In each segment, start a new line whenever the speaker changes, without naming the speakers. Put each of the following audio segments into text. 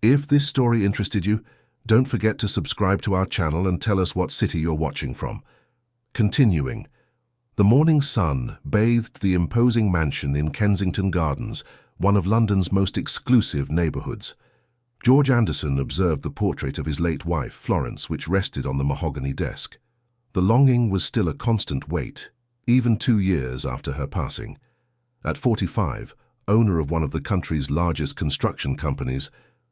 If this story interested you, don't forget to subscribe to our channel and tell us what city you're watching from. Continuing. The morning sun bathed the imposing mansion in Kensington Gardens, one of London's most exclusive neighbourhoods. George Anderson observed the portrait of his late wife, Florence, which rested on the mahogany desk. The longing was still a constant weight, even 2 years after her passing. At 45, owner of one of the country's largest construction companies,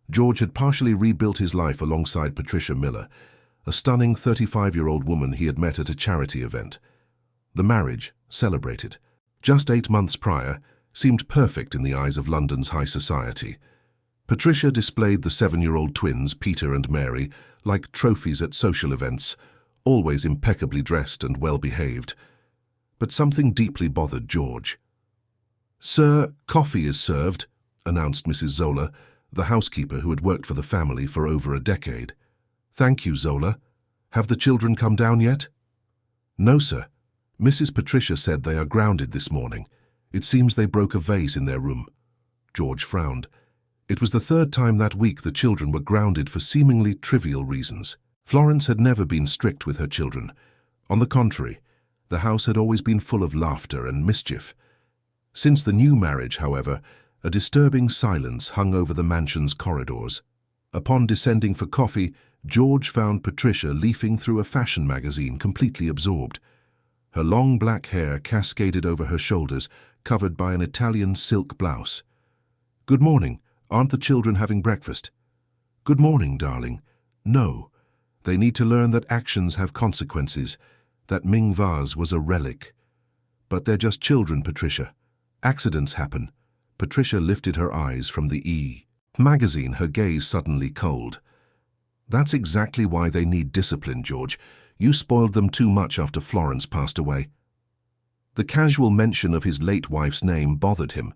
George had partially rebuilt his life alongside Patricia Miller, a stunning 35-year-old woman he had met at a charity event. The marriage, celebrated just 8 months prior, seemed perfect in the eyes of London's high society. Patricia displayed the 7-year-old twins, Peter and Mary, like trophies at social events, always impeccably dressed and well-behaved. But something deeply bothered George. "Sir, coffee is served," announced Mrs. Zola, the housekeeper who had worked for the family for over a decade. "Thank you, Zola. Have the children come down yet?" "No, sir. Mrs. Patricia said they are grounded this morning. It seems they broke a vase in their room." George frowned. It was the 3rd time that week the children were grounded for seemingly trivial reasons. Florence had never been strict with her children. On the contrary, the house had always been full of laughter and mischief. Since the new marriage, however, a disturbing silence hung over the mansion's corridors. Upon descending for coffee, George found Patricia leafing through a fashion magazine, completely absorbed. Her long black hair cascaded over her shoulders, covered by an Italian silk blouse. "Good morning. Aren't the children having breakfast?" "Good morning, darling. No. They need to learn that actions have consequences. That Ming vase was a relic. But they're just children, Patricia. Accidents happen." Patricia lifted her eyes from the magazine, her gaze suddenly cold. "That's exactly why they need discipline, George. You spoiled them too much after Florence passed away." The casual mention of his late wife's name bothered him.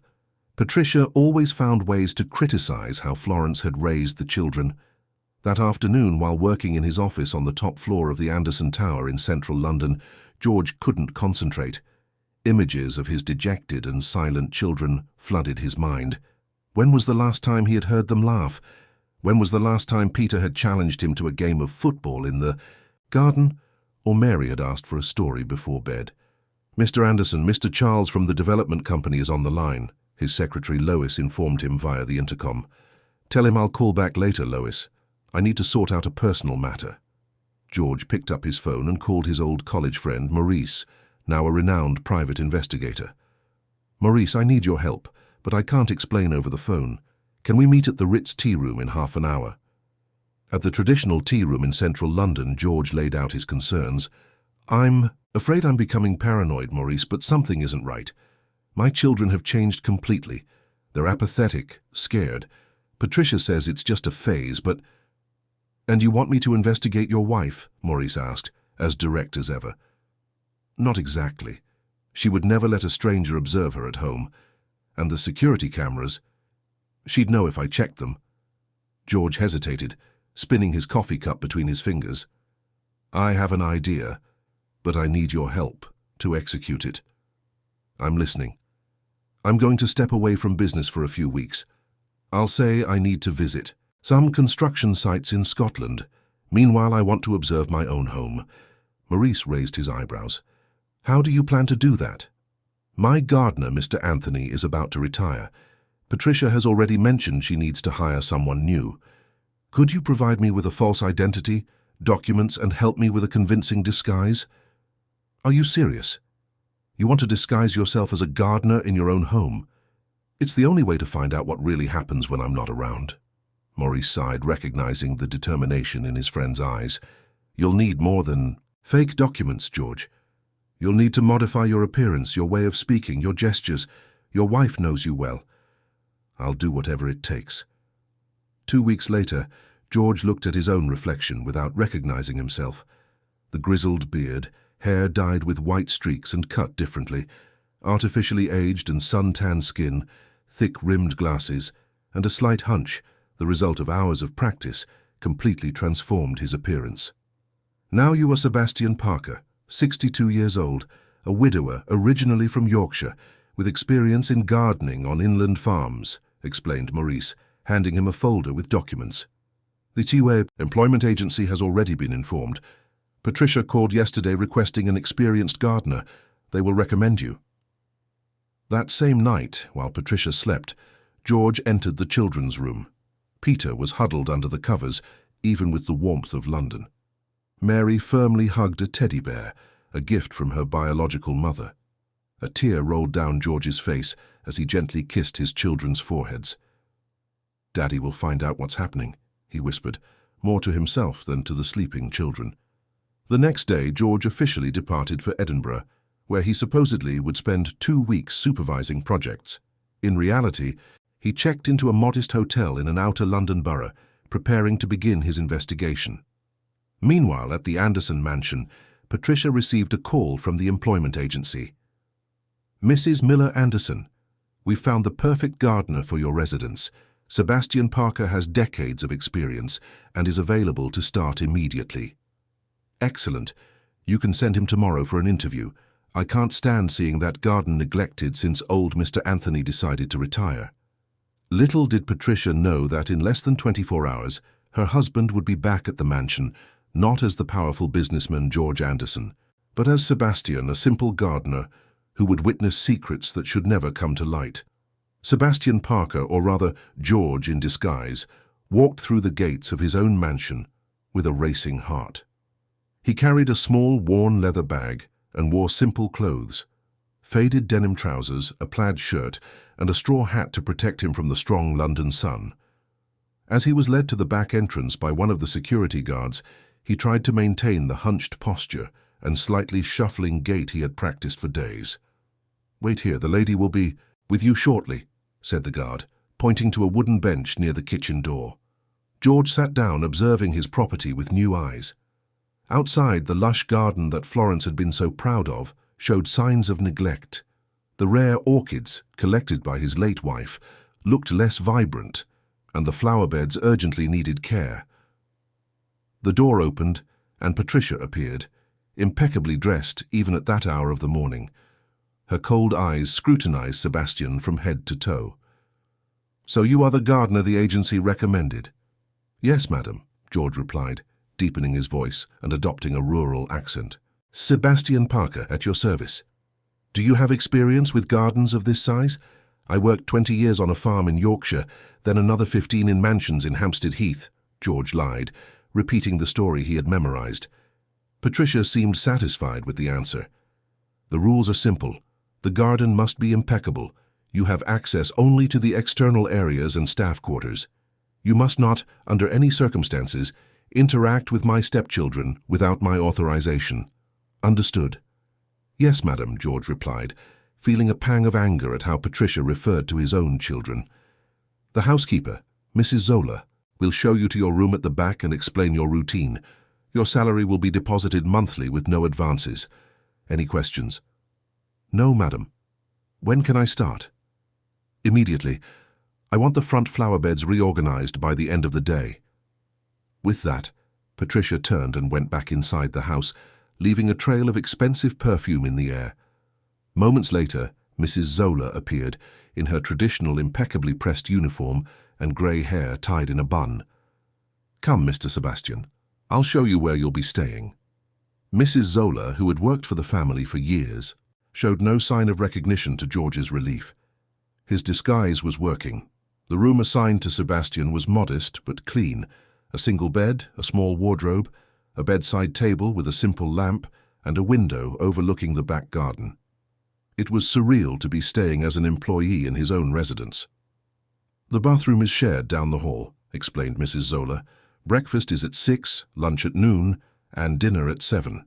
Patricia always found ways to criticize how Florence had raised the children. That afternoon, while working in his office on the top floor of the Anderson Tower in central London, George couldn't concentrate. Images of his dejected and silent children flooded his mind. When was the last time he had heard them laugh? When was the last time Peter had challenged him to a game of football in the garden? Or Mary had asked for a story before bed? "Mr. Anderson, Mr. Charles from the development company is on the line," his secretary Lois informed him via the intercom. "Tell him I'll call back later, Lois. I need to sort out a personal matter." George picked up his phone and called his old college friend, Maurice, now a renowned private investigator. "Maurice, I need your help, but I can't explain over the phone. Can we meet at the Ritz Tea Room in half an hour?" At the traditional tea room in central London, George laid out his concerns. "I'm afraid I'm becoming paranoid, Maurice, but something isn't right. My children have changed completely. They're apathetic, scared. Patricia says it's just a phase, but—" "And you want me to investigate your wife?" Maurice asked, as direct as ever. "Not exactly. She would never let a stranger observe her at home. And the security cameras, she'd know if I checked them." George hesitated, spinning his coffee cup between his fingers. "I have an idea, but I need your help to execute it." "I'm listening." "I'm going to step away from business for a few weeks. I'll say I need to visit some construction sites in Scotland. Meanwhile, I want to observe my own home." Maurice raised his eyebrows. "How do you plan to do that?" "My gardener, Mr. Anthony, is about to retire. Patricia has already mentioned she needs to hire someone new. Could you provide me with a false identity, documents, and help me with a convincing disguise?" "Are you serious? You want to disguise yourself as a gardener in your own home? It's the only way to find out what really happens when I'm not around." Maurice sighed, recognizing the determination in his friend's eyes. "You'll need more than fake documents, George. You'll need to modify your appearance, your way of speaking, your gestures. Your wife knows you well. I'll do whatever it takes." 2 weeks later, George looked at his own reflection without recognizing himself. The grizzled beard, hair dyed with white streaks and cut differently, artificially aged and sun-tanned skin, thick-rimmed glasses, and a slight hunch, the result of hours of practice, completely transformed his appearance. "Now you are Sebastian Parker, 62 years old, a widower originally from Yorkshire, with experience in gardening on inland farms," explained Maurice, handing him a folder with documents. "The Tiway Employment Agency has already been informed. Patricia called yesterday requesting an experienced gardener. They will recommend you." That same night, while Patricia slept, George entered the children's room. Peter was huddled under the covers, even with the warmth of London. Mary firmly hugged a teddy bear, a gift from her biological mother. A tear rolled down George's face as he gently kissed his children's foreheads. "Daddy will find out what's happening," he whispered, more to himself than to the sleeping children. The next day, George officially departed for Edinburgh, where he supposedly would spend 2 weeks supervising projects. In reality, he checked into a modest hotel in an outer London borough, preparing to begin his investigation. Meanwhile, at the Anderson mansion, Patricia received a call from the employment agency. "Mrs. Miller Anderson, we've found the perfect gardener for your residence. Sebastian Parker has decades of experience and is available to start immediately." "Excellent. You can send him tomorrow for an interview. I can't stand seeing that garden neglected since old Mr. Anthony decided to retire." Little did Patricia know that in less than 24 hours, her husband would be back at the mansion, not as the powerful businessman George Anderson, but as Sebastian, a simple gardener who would witness secrets that should never come to light. Sebastian Parker, or rather George in disguise, walked through the gates of his own mansion with a racing heart. He carried a small, worn leather bag and wore simple clothes, faded denim trousers, a plaid shirt, and a straw hat to protect him from the strong London sun. As he was led to the back entrance by one of the security guards, he tried to maintain the hunched posture and slightly shuffling gait he had practiced for days. "Wait here, the lady will be with you shortly," said the guard, pointing to a wooden bench near the kitchen door. George sat down, observing his property with new eyes. Outside, the lush garden that Florence had been so proud of showed signs of neglect. The rare orchids, collected by his late wife, looked less vibrant, and the flower beds urgently needed care. The door opened, and Patricia appeared, impeccably dressed even at that hour of the morning. Her cold eyes scrutinized Sebastian from head to toe. "So you are the gardener the agency recommended?" "Yes, madam," George replied, deepening his voice and adopting a rural accent. "Sebastian Parker, at your service. Do you have experience with gardens of this size? I worked 20 years on a farm in Yorkshire, then another 15 in mansions in Hampstead Heath," George lied, repeating the story he had memorized. Patricia seemed satisfied with the answer. "The rules are simple. The garden must be impeccable. You have access only to the external areas and staff quarters. You must not, under any circumstances, interact with my stepchildren without my authorization. Understood?" "Yes, madam," George replied, feeling a pang of anger at how Patricia referred to his own children. "The housekeeper, Mrs. Zola, will show you to your room at the back and explain your routine. Your salary will be deposited monthly with no advances. Any questions?" "No, madam." "When can I start?" "Immediately. I want the front flower beds reorganized by the end of the day." With that, Patricia turned and went back inside the house, leaving a trail of expensive perfume in the air. Moments later, Mrs. Zola appeared, in her traditional impeccably pressed uniform and grey hair tied in a bun. "Come, Mr. Sebastian. I'll show you where you'll be staying." Mrs. Zola, who had worked for the family for years, showed no sign of recognition to George's relief. His disguise was working. The room assigned to Sebastian was modest but clean. A single bed, a small wardrobe, a bedside table with a simple lamp, and a window overlooking the back garden. It was surreal to be staying as an employee in his own residence. "The bathroom is shared down the hall," explained Mrs. Zola. "Breakfast is at 6, lunch at noon, and dinner at 7.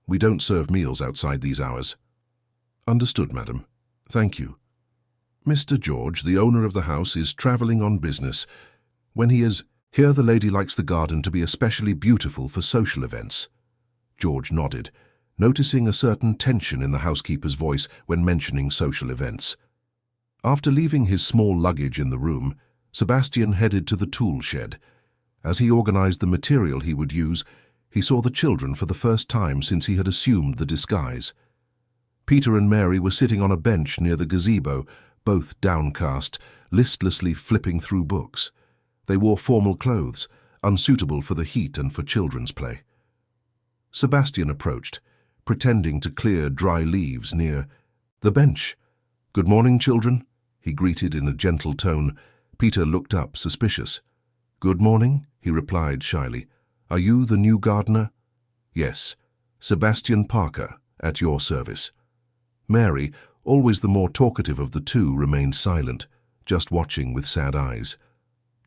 We don't serve meals outside these hours." "Understood, madam. Thank you." "Mr. George, the owner of the house, is travelling on business. When he is here, the lady likes the garden to be especially beautiful for social events." George nodded, noticing a certain tension in the housekeeper's voice when mentioning social events. After leaving his small luggage in the room, Sebastian headed to the tool shed. As he organized the material he would use, he saw the children for the first time since he had assumed the disguise. Peter and Mary were sitting on a bench near the gazebo, both downcast, listlessly flipping through books. They wore formal clothes, unsuitable for the heat and for children's play. Sebastian approached, pretending to clear dry leaves near the bench. "Good morning, children," he greeted in a gentle tone. Peter looked up, suspicious. "Good morning," he replied shyly. "Are you the new gardener?" "Yes, Sebastian Parker, at your service." Mary, always the more talkative of the two, remained silent, just watching with sad eyes.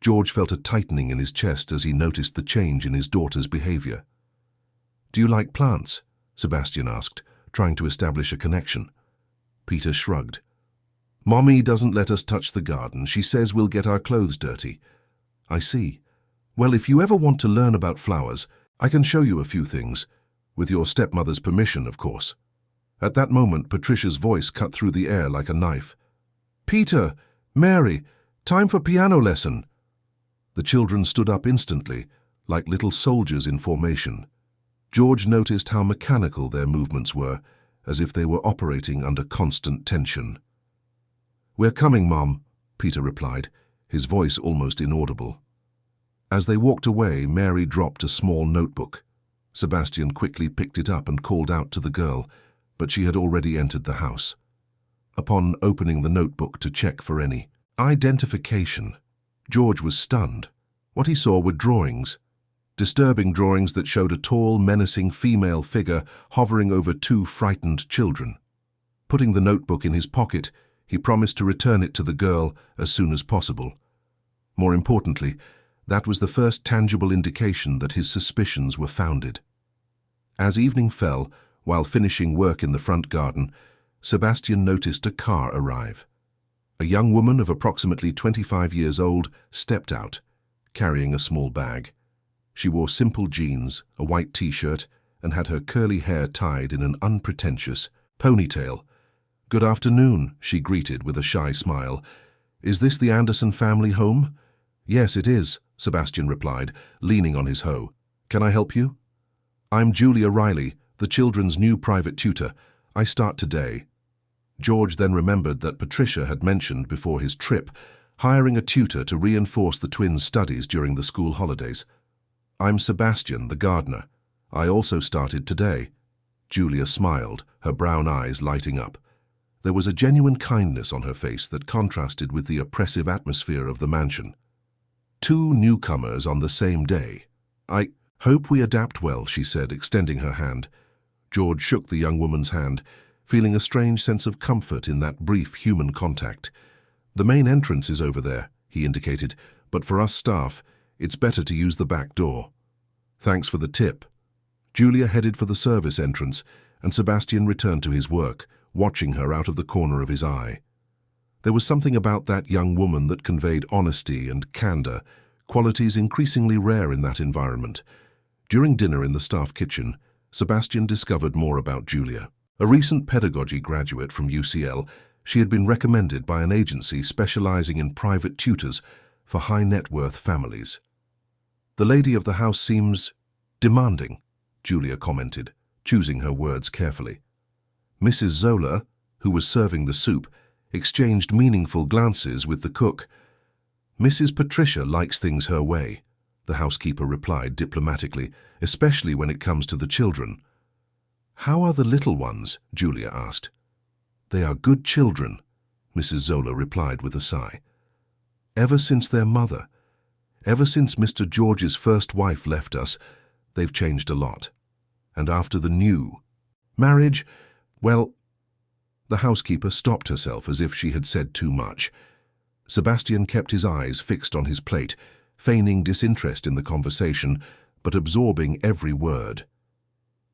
George felt a tightening in his chest as he noticed the change in his daughter's behavior. "Do you like plants?" Sebastian asked, trying to establish a connection. Peter shrugged. "Mommy doesn't let us touch the garden. She says we'll get our clothes dirty." "I see. Well, if you ever want to learn about flowers, I can show you a few things. With your stepmother's permission, of course." At that moment, Patricia's voice cut through the air like a knife. "Peter! Mary! Time for piano lesson!" The children stood up instantly, like little soldiers in formation. George noticed how mechanical their movements were, as if they were operating under constant tension. "We're coming, Mom," Peter replied, his voice almost inaudible. As they walked away, Mary dropped a small notebook. Sebastian quickly picked it up and called out to the girl, but she had already entered the house. Upon opening the notebook to check for any identification, George was stunned. What he saw were drawings. Disturbing drawings that showed a tall, menacing female figure hovering over two frightened children. Putting the notebook in his pocket, he promised to return it to the girl as soon as possible. More importantly, that was the first tangible indication that his suspicions were founded. As evening fell, while finishing work in the front garden, Sebastian noticed a car arrive. A young woman of approximately 25 years old stepped out, carrying a small bag. She wore simple jeans, a white t-shirt, and had her curly hair tied in an unpretentious ponytail. "Good afternoon," she greeted with a shy smile. "Is this the Anderson family home?" "Yes, it is," Sebastian replied, leaning on his hoe. "Can I help you?" "I'm Julia Riley, the children's new private tutor. I start today." George then remembered that Patricia had mentioned before his trip hiring a tutor to reinforce the twins' studies during the school holidays. "I'm Sebastian, the gardener. I also started today." Julia smiled, her brown eyes lighting up. There was a genuine kindness on her face that contrasted with the oppressive atmosphere of the mansion. Two newcomers on the same day. "I hope we adapt well," she said, extending her hand. George shook the young woman's hand, feeling a strange sense of comfort in that brief human contact. "The main entrance is over there," he indicated, "but for us staff, it's better to use the back door." "Thanks for the tip." Julia headed for the service entrance, and Sebastian returned to his work, watching her out of the corner of his eye. There was something about that young woman that conveyed honesty and candor, qualities increasingly rare in that environment. During dinner in the staff kitchen, Sebastian discovered more about Julia. A recent pedagogy graduate from UCL, she had been recommended by an agency specializing in private tutors for high-net-worth families. "The lady of the house seems demanding," Julia commented, choosing her words carefully. Mrs. Zola, who was serving the soup, exchanged meaningful glances with the cook. "Mrs. Patricia likes things her way," the housekeeper replied diplomatically, "especially when it comes to the children." "How are the little ones?" Julia asked. "They are good children," Mrs. Zola replied with a sigh. "Ever since their mother, ever since Mr. George's first wife left us, they've changed a lot. And after the new marriage, well..." The housekeeper stopped herself as if she had said too much. Sebastian kept his eyes fixed on his plate, feigning disinterest in the conversation, but absorbing every word.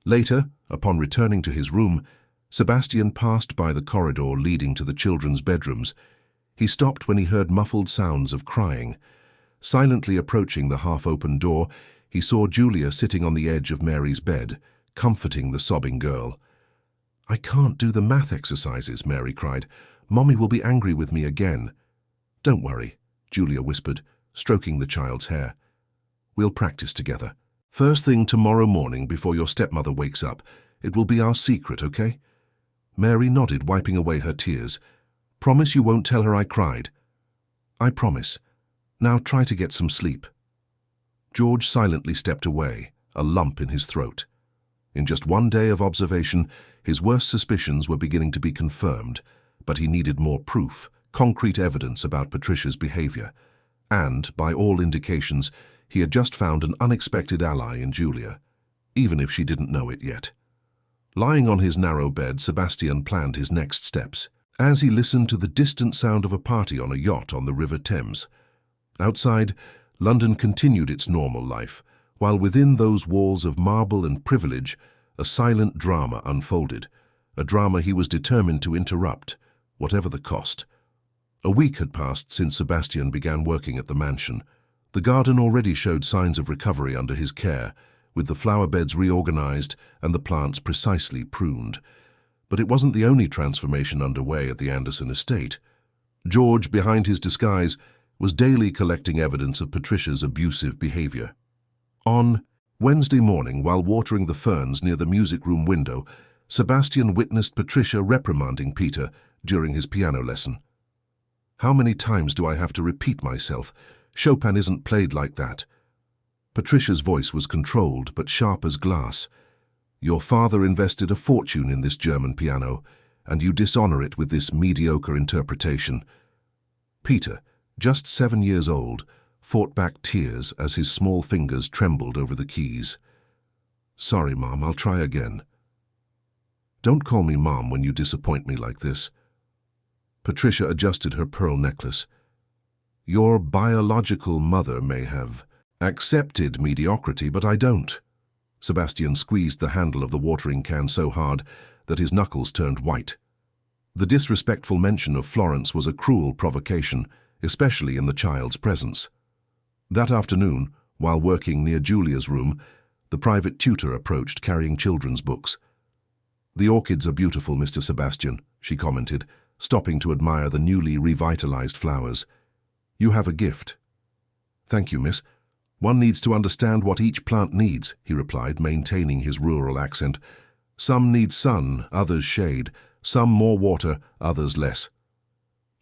Later, upon returning to his room, Sebastian passed by the corridor leading to the children's bedrooms. He stopped when he heard muffled sounds of crying. Silently approaching the half-open door, he saw Julia sitting on the edge of Mary's bed, comforting the sobbing girl. "I can't do the math exercises," Mary cried. "Mommy will be angry with me again." "Don't worry," Julia whispered, stroking the child's hair. "We'll practice together. First thing tomorrow morning before your stepmother wakes up. It will be our secret, okay?" Mary nodded, wiping away her tears. "Promise you won't tell her I cried." I promise. Now try to get some sleep." George silently stepped away, a lump in his throat. In just one day of observation, his worst suspicions were beginning to be confirmed, but he needed more proof, concrete evidence about Patricia's behavior. And, by all indications, he had just found an unexpected ally in Julia, even if she didn't know it yet. Lying on his narrow bed, Sebastian planned his next steps, as he listened to the distant sound of a party on a yacht on the River Thames. Outside, London continued its normal life, while within those walls of marble and privilege, a silent drama unfolded, a drama he was determined to interrupt, whatever the cost. A week had passed since Sebastian began working at the mansion. The garden already showed signs of recovery under his care, with the flower beds reorganized and the plants precisely pruned. But it wasn't the only transformation underway at the Anderson estate. George, behind his disguise, was daily collecting evidence of Patricia's abusive behavior. On Wednesday morning, while watering the ferns near the music room window, Sebastian witnessed Patricia reprimanding Peter during his piano lesson. "How many times do I have to repeat myself? Chopin isn't played like that." Patricia's voice was controlled but sharp as glass. "Your father invested a fortune in this German piano, and you dishonor it with this mediocre interpretation." Peter, just 7 years old, fought back tears as his small fingers trembled over the keys. "Sorry, Mom, I'll try again." "Don't call me Mom when you disappoint me like this." Patricia adjusted her pearl necklace. "Your biological mother may have accepted mediocrity, but I don't." Sebastian squeezed the handle of the watering can so hard that his knuckles turned white. The disrespectful mention of Florence was a cruel provocation, especially in the child's presence. That afternoon, while working near Julia's room, the private tutor approached carrying children's books. "The orchids are beautiful, Mr. Sebastian," she commented, stopping to admire the newly revitalized flowers. "You have a gift." "Thank you, miss. One needs to understand what each plant needs," he replied, maintaining his rural accent. "Some need sun, others shade. Some more water, others less."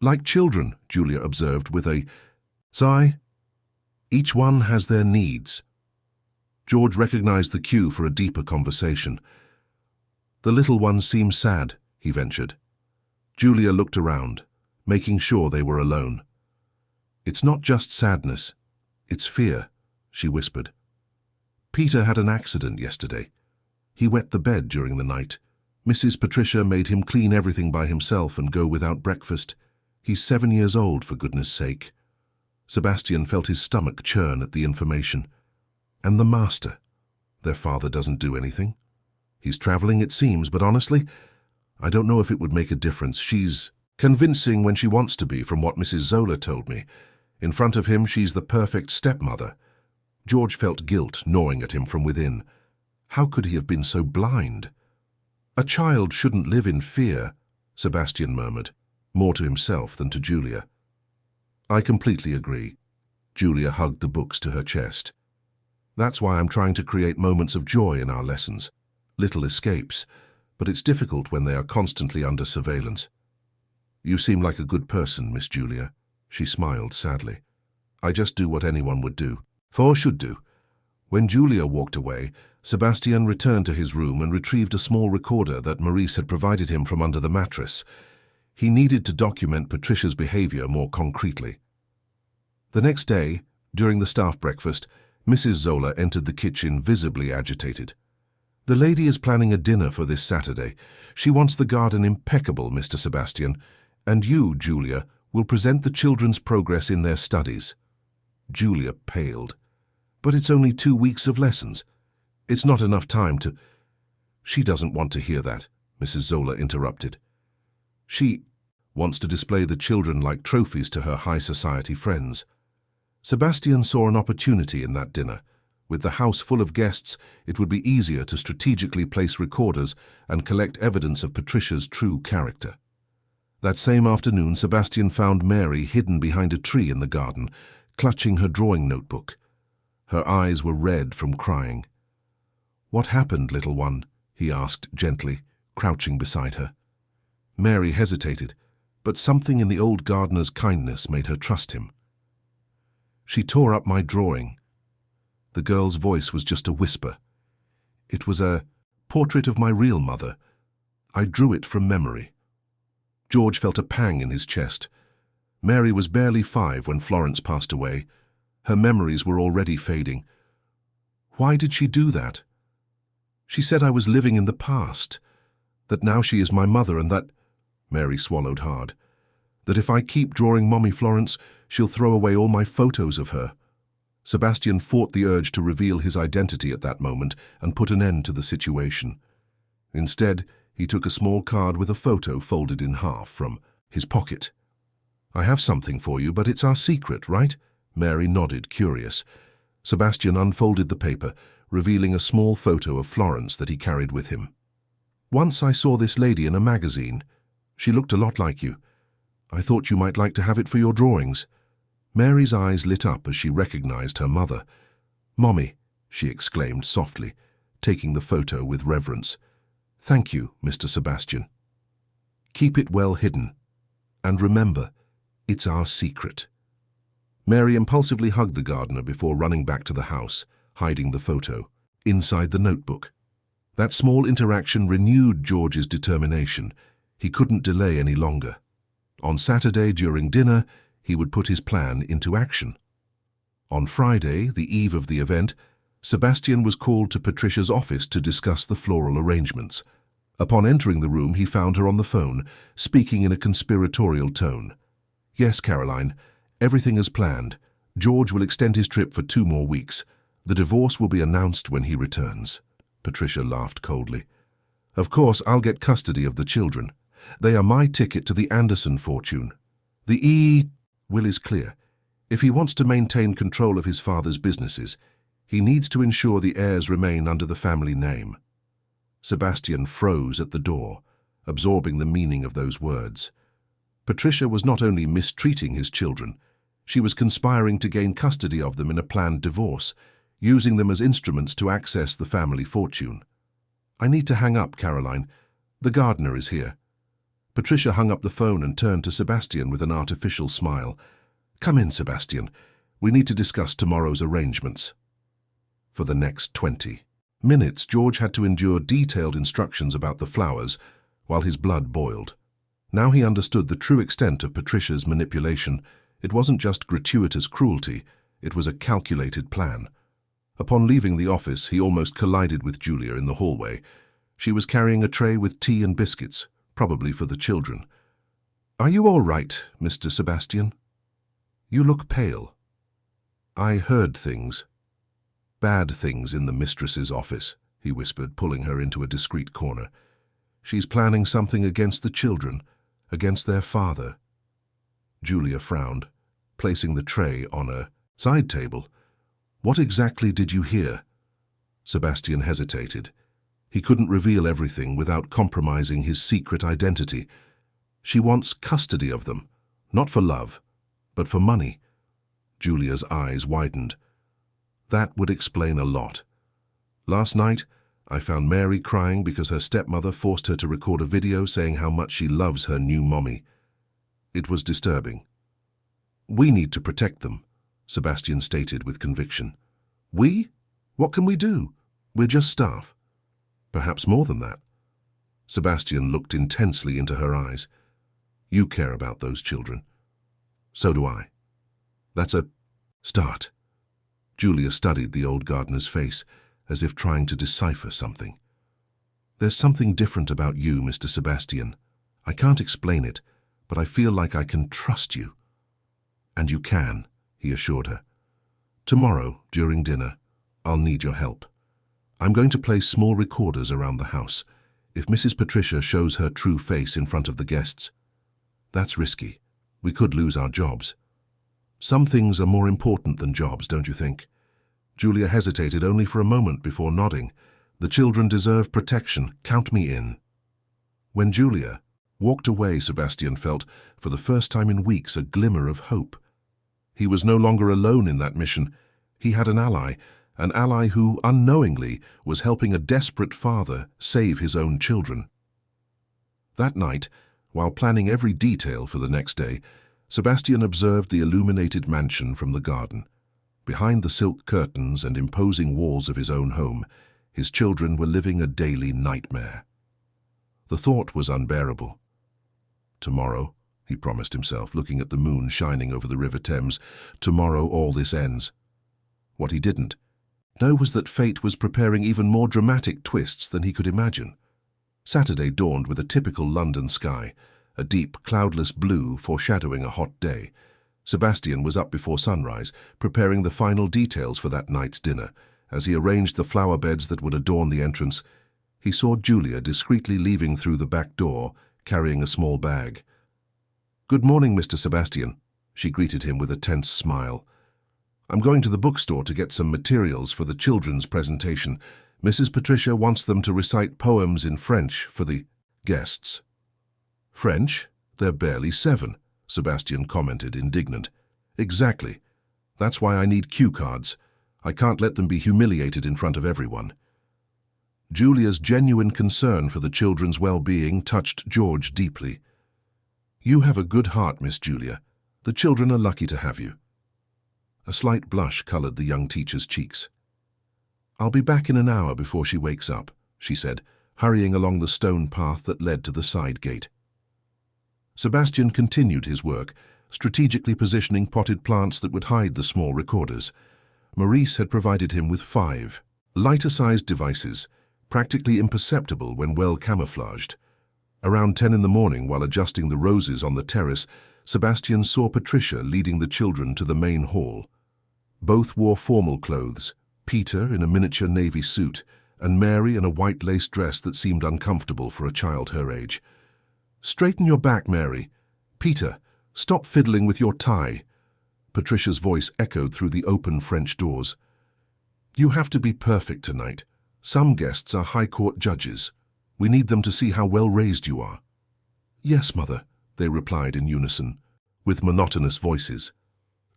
"Like children," Julia observed with a sigh. "Each one has their needs." George recognized the cue for a deeper conversation. "The little ones seem sad," he ventured. Julia looked around, making sure they were alone. "It's not just sadness, it's fear," she whispered. "Peter had an accident yesterday. He wet the bed during the night. Mrs. Patricia made him clean everything by himself and go without breakfast. He's 7 years old, for goodness sake." Sebastian felt his stomach churn at the information. "And the master? Their father doesn't do anything. He's traveling, it seems, but honestly, I don't know if it would make a difference. She's convincing when she wants to be, from what Mrs. Zola told me. In front of him, she's the perfect stepmother." George felt guilt gnawing at him from within. How could he have been so blind? "A child shouldn't live in fear," Sebastian murmured, more to himself than to Julia. "I completely agree." Julia hugged the books to her chest. "That's why I'm trying to create moments of joy in our lessons. Little escapes, but it's difficult when they are constantly under surveillance." "You seem like a good person, Miss Julia." She smiled sadly. "I just do what anyone would do, or should do." When Julia walked away, Sebastian returned to his room and retrieved a small recorder that Maurice had provided him from under the mattress. He needed to document Patricia's behavior more concretely. The next day, during the staff breakfast, Mrs. Zola entered the kitchen visibly agitated. "The lady is planning a dinner for this Saturday. She wants the garden impeccable, Mr. Sebastian, and you, Julia, will present the children's progress in their studies." Julia paled. "But it's only 2 weeks of lessons. It's not enough time to—" "She doesn't want to hear that," Mrs. Zola interrupted. "She wants to display the children like trophies to her high society friends." Sebastian saw an opportunity in that dinner. With the house full of guests, it would be easier to strategically place recorders and collect evidence of Patricia's true character. That same afternoon, Sebastian found Mary hidden behind a tree in the garden, clutching her drawing notebook. Her eyes were red from crying. "What happened, little one?" he asked gently, crouching beside her. Mary hesitated, but something in the old gardener's kindness made her trust him. She tore up my drawing. The girl's voice was just a whisper. It was a portrait of my real mother. I drew it from memory. George felt a pang in his chest. Mary was barely 5 when Florence passed away. Her memories were already fading. Why did she do that? She said I was living in the past, that now she is my mother and that— Mary swallowed hard. That if I keep drawing Mommy Florence, she'll throw away all my photos of her. Sebastian fought the urge to reveal his identity at that moment and put an end to the situation. Instead, he took a small card with a photo folded in half from his pocket. I have something for you, but it's our secret, right? Mary nodded, curious. Sebastian unfolded the paper, revealing a small photo of Florence that he carried with him. Once I saw this lady in a magazine. She looked a lot like you. I thought you might like to have it for your drawings. Mary's eyes lit up as she recognized her mother. Mommy, she exclaimed softly, taking the photo with reverence. Thank you, Mr. Sebastian. Keep it well hidden. And remember, it's our secret. Mary impulsively hugged the gardener before running back to the house, hiding the photo inside the notebook. That small interaction renewed George's determination. He couldn't delay any longer. On Saturday, during dinner, he would put his plan into action. On Friday, the eve of the event, Sebastian was called to Patricia's office to discuss the floral arrangements. Upon entering the room, he found her on the phone, speaking in a conspiratorial tone. Yes, Caroline, everything is planned. George will extend his trip for 2 more weeks. The divorce will be announced when he returns. Patricia laughed coldly. Of course, I'll get custody of the children. They are my ticket to the Anderson fortune. The will is clear. If he wants to maintain control of his father's businesses, he needs to ensure the heirs remain under the family name. Sebastian froze at the door, absorbing the meaning of those words. Patricia was not only mistreating his children, she was conspiring to gain custody of them in a planned divorce, using them as instruments to access the family fortune. I need to hang up, Caroline. The gardener is here. Patricia hung up the phone and turned to Sebastian with an artificial smile. Come in, Sebastian. We need to discuss tomorrow's arrangements. For the next 20 minutes, George had to endure detailed instructions about the flowers while his blood boiled. Now he understood the true extent of Patricia's manipulation. It wasn't just gratuitous cruelty, it was a calculated plan. Upon leaving the office, he almost collided with Julia in the hallway. She was carrying a tray with tea and biscuits, probably for the children. Are you all right, Mr. Sebastian? You look pale. I heard things. Bad things in the mistress's office, he whispered, pulling her into a discreet corner. She's planning something against the children, against their father. Julia frowned, placing the tray on a side table. What exactly did you hear? Sebastian hesitated. He couldn't reveal everything without compromising his secret identity. She wants custody of them, not for love, but for money. Julia's eyes widened. That would explain a lot. Last night, I found Mary crying because her stepmother forced her to record a video saying how much she loves her new mommy. It was disturbing. We need to protect them, Sebastian stated with conviction. We? What can we do? We're just staff. Perhaps more than that. Sebastian looked intensely into her eyes. You care about those children. So do I. That's a start. Julia studied the old gardener's face, as if trying to decipher something. There's something different about you, Mr. Sebastian. I can't explain it, but I feel like I can trust you. And you can, he assured her. Tomorrow, during dinner, I'll need your help. I'm going to place small recorders around the house. If Mrs. Patricia shows her true face in front of the guests, that's risky. We could lose our jobs. Some things are more important than jobs, don't you think? Julia hesitated only for a moment before nodding. The children deserve protection. Count me in. When Julia walked away, Sebastian felt, for the first time in weeks, a glimmer of hope. He was no longer alone in that mission. He had an ally who, unknowingly, was helping a desperate father save his own children. That night, While planning every detail for the next day, Sebastian observed the illuminated mansion from the garden. Behind the silk curtains and imposing walls of his own home, his children were living a daily nightmare. The thought was unbearable. Tomorrow, he promised himself, looking at the moon shining over the River Thames, tomorrow all this ends. What he didn't know was that fate was preparing even more dramatic twists than he could imagine. Saturday dawned with a typical London sky, a deep, cloudless blue foreshadowing a hot day. Sebastian was up before sunrise, preparing the final details for that night's dinner. As he arranged the flower beds that would adorn the entrance, he saw Julia discreetly leaving through the back door, carrying a small bag. "Good morning, Mr. Sebastian," she greeted him with a tense smile. "I'm going to the bookstore to get some materials for the children's presentation. Mrs. Patricia wants them to recite poems in French for the guests." "French? They're barely 7, Sebastian commented, indignant. "Exactly. That's why I need cue cards. I can't let them be humiliated in front of everyone." Julia's genuine concern for the children's well-being touched George deeply. "You have a good heart, Miss Julia. The children are lucky to have you." A slight blush colored the young teacher's cheeks. "I'll be back in an hour before she wakes up," she said, hurrying along the stone path that led to the side gate. Sebastian continued his work, strategically positioning potted plants that would hide the small recorders. Maurice had provided him with 5 lighter-sized devices, practically imperceptible when well camouflaged. Around 10 in the morning, while adjusting the roses on the terrace, Sebastian saw Patricia leading the children to the main hall. Both wore formal clothes, Peter in a miniature navy suit, and Mary in a white lace dress that seemed uncomfortable for a child her age. "Straighten your back, Mary. Peter, stop fiddling with your tie." Patricia's voice echoed through the open French doors. "You have to be perfect tonight. Some guests are high court judges. We need them to see how well raised you are." "Yes, Mother," they replied in unison, with monotonous voices.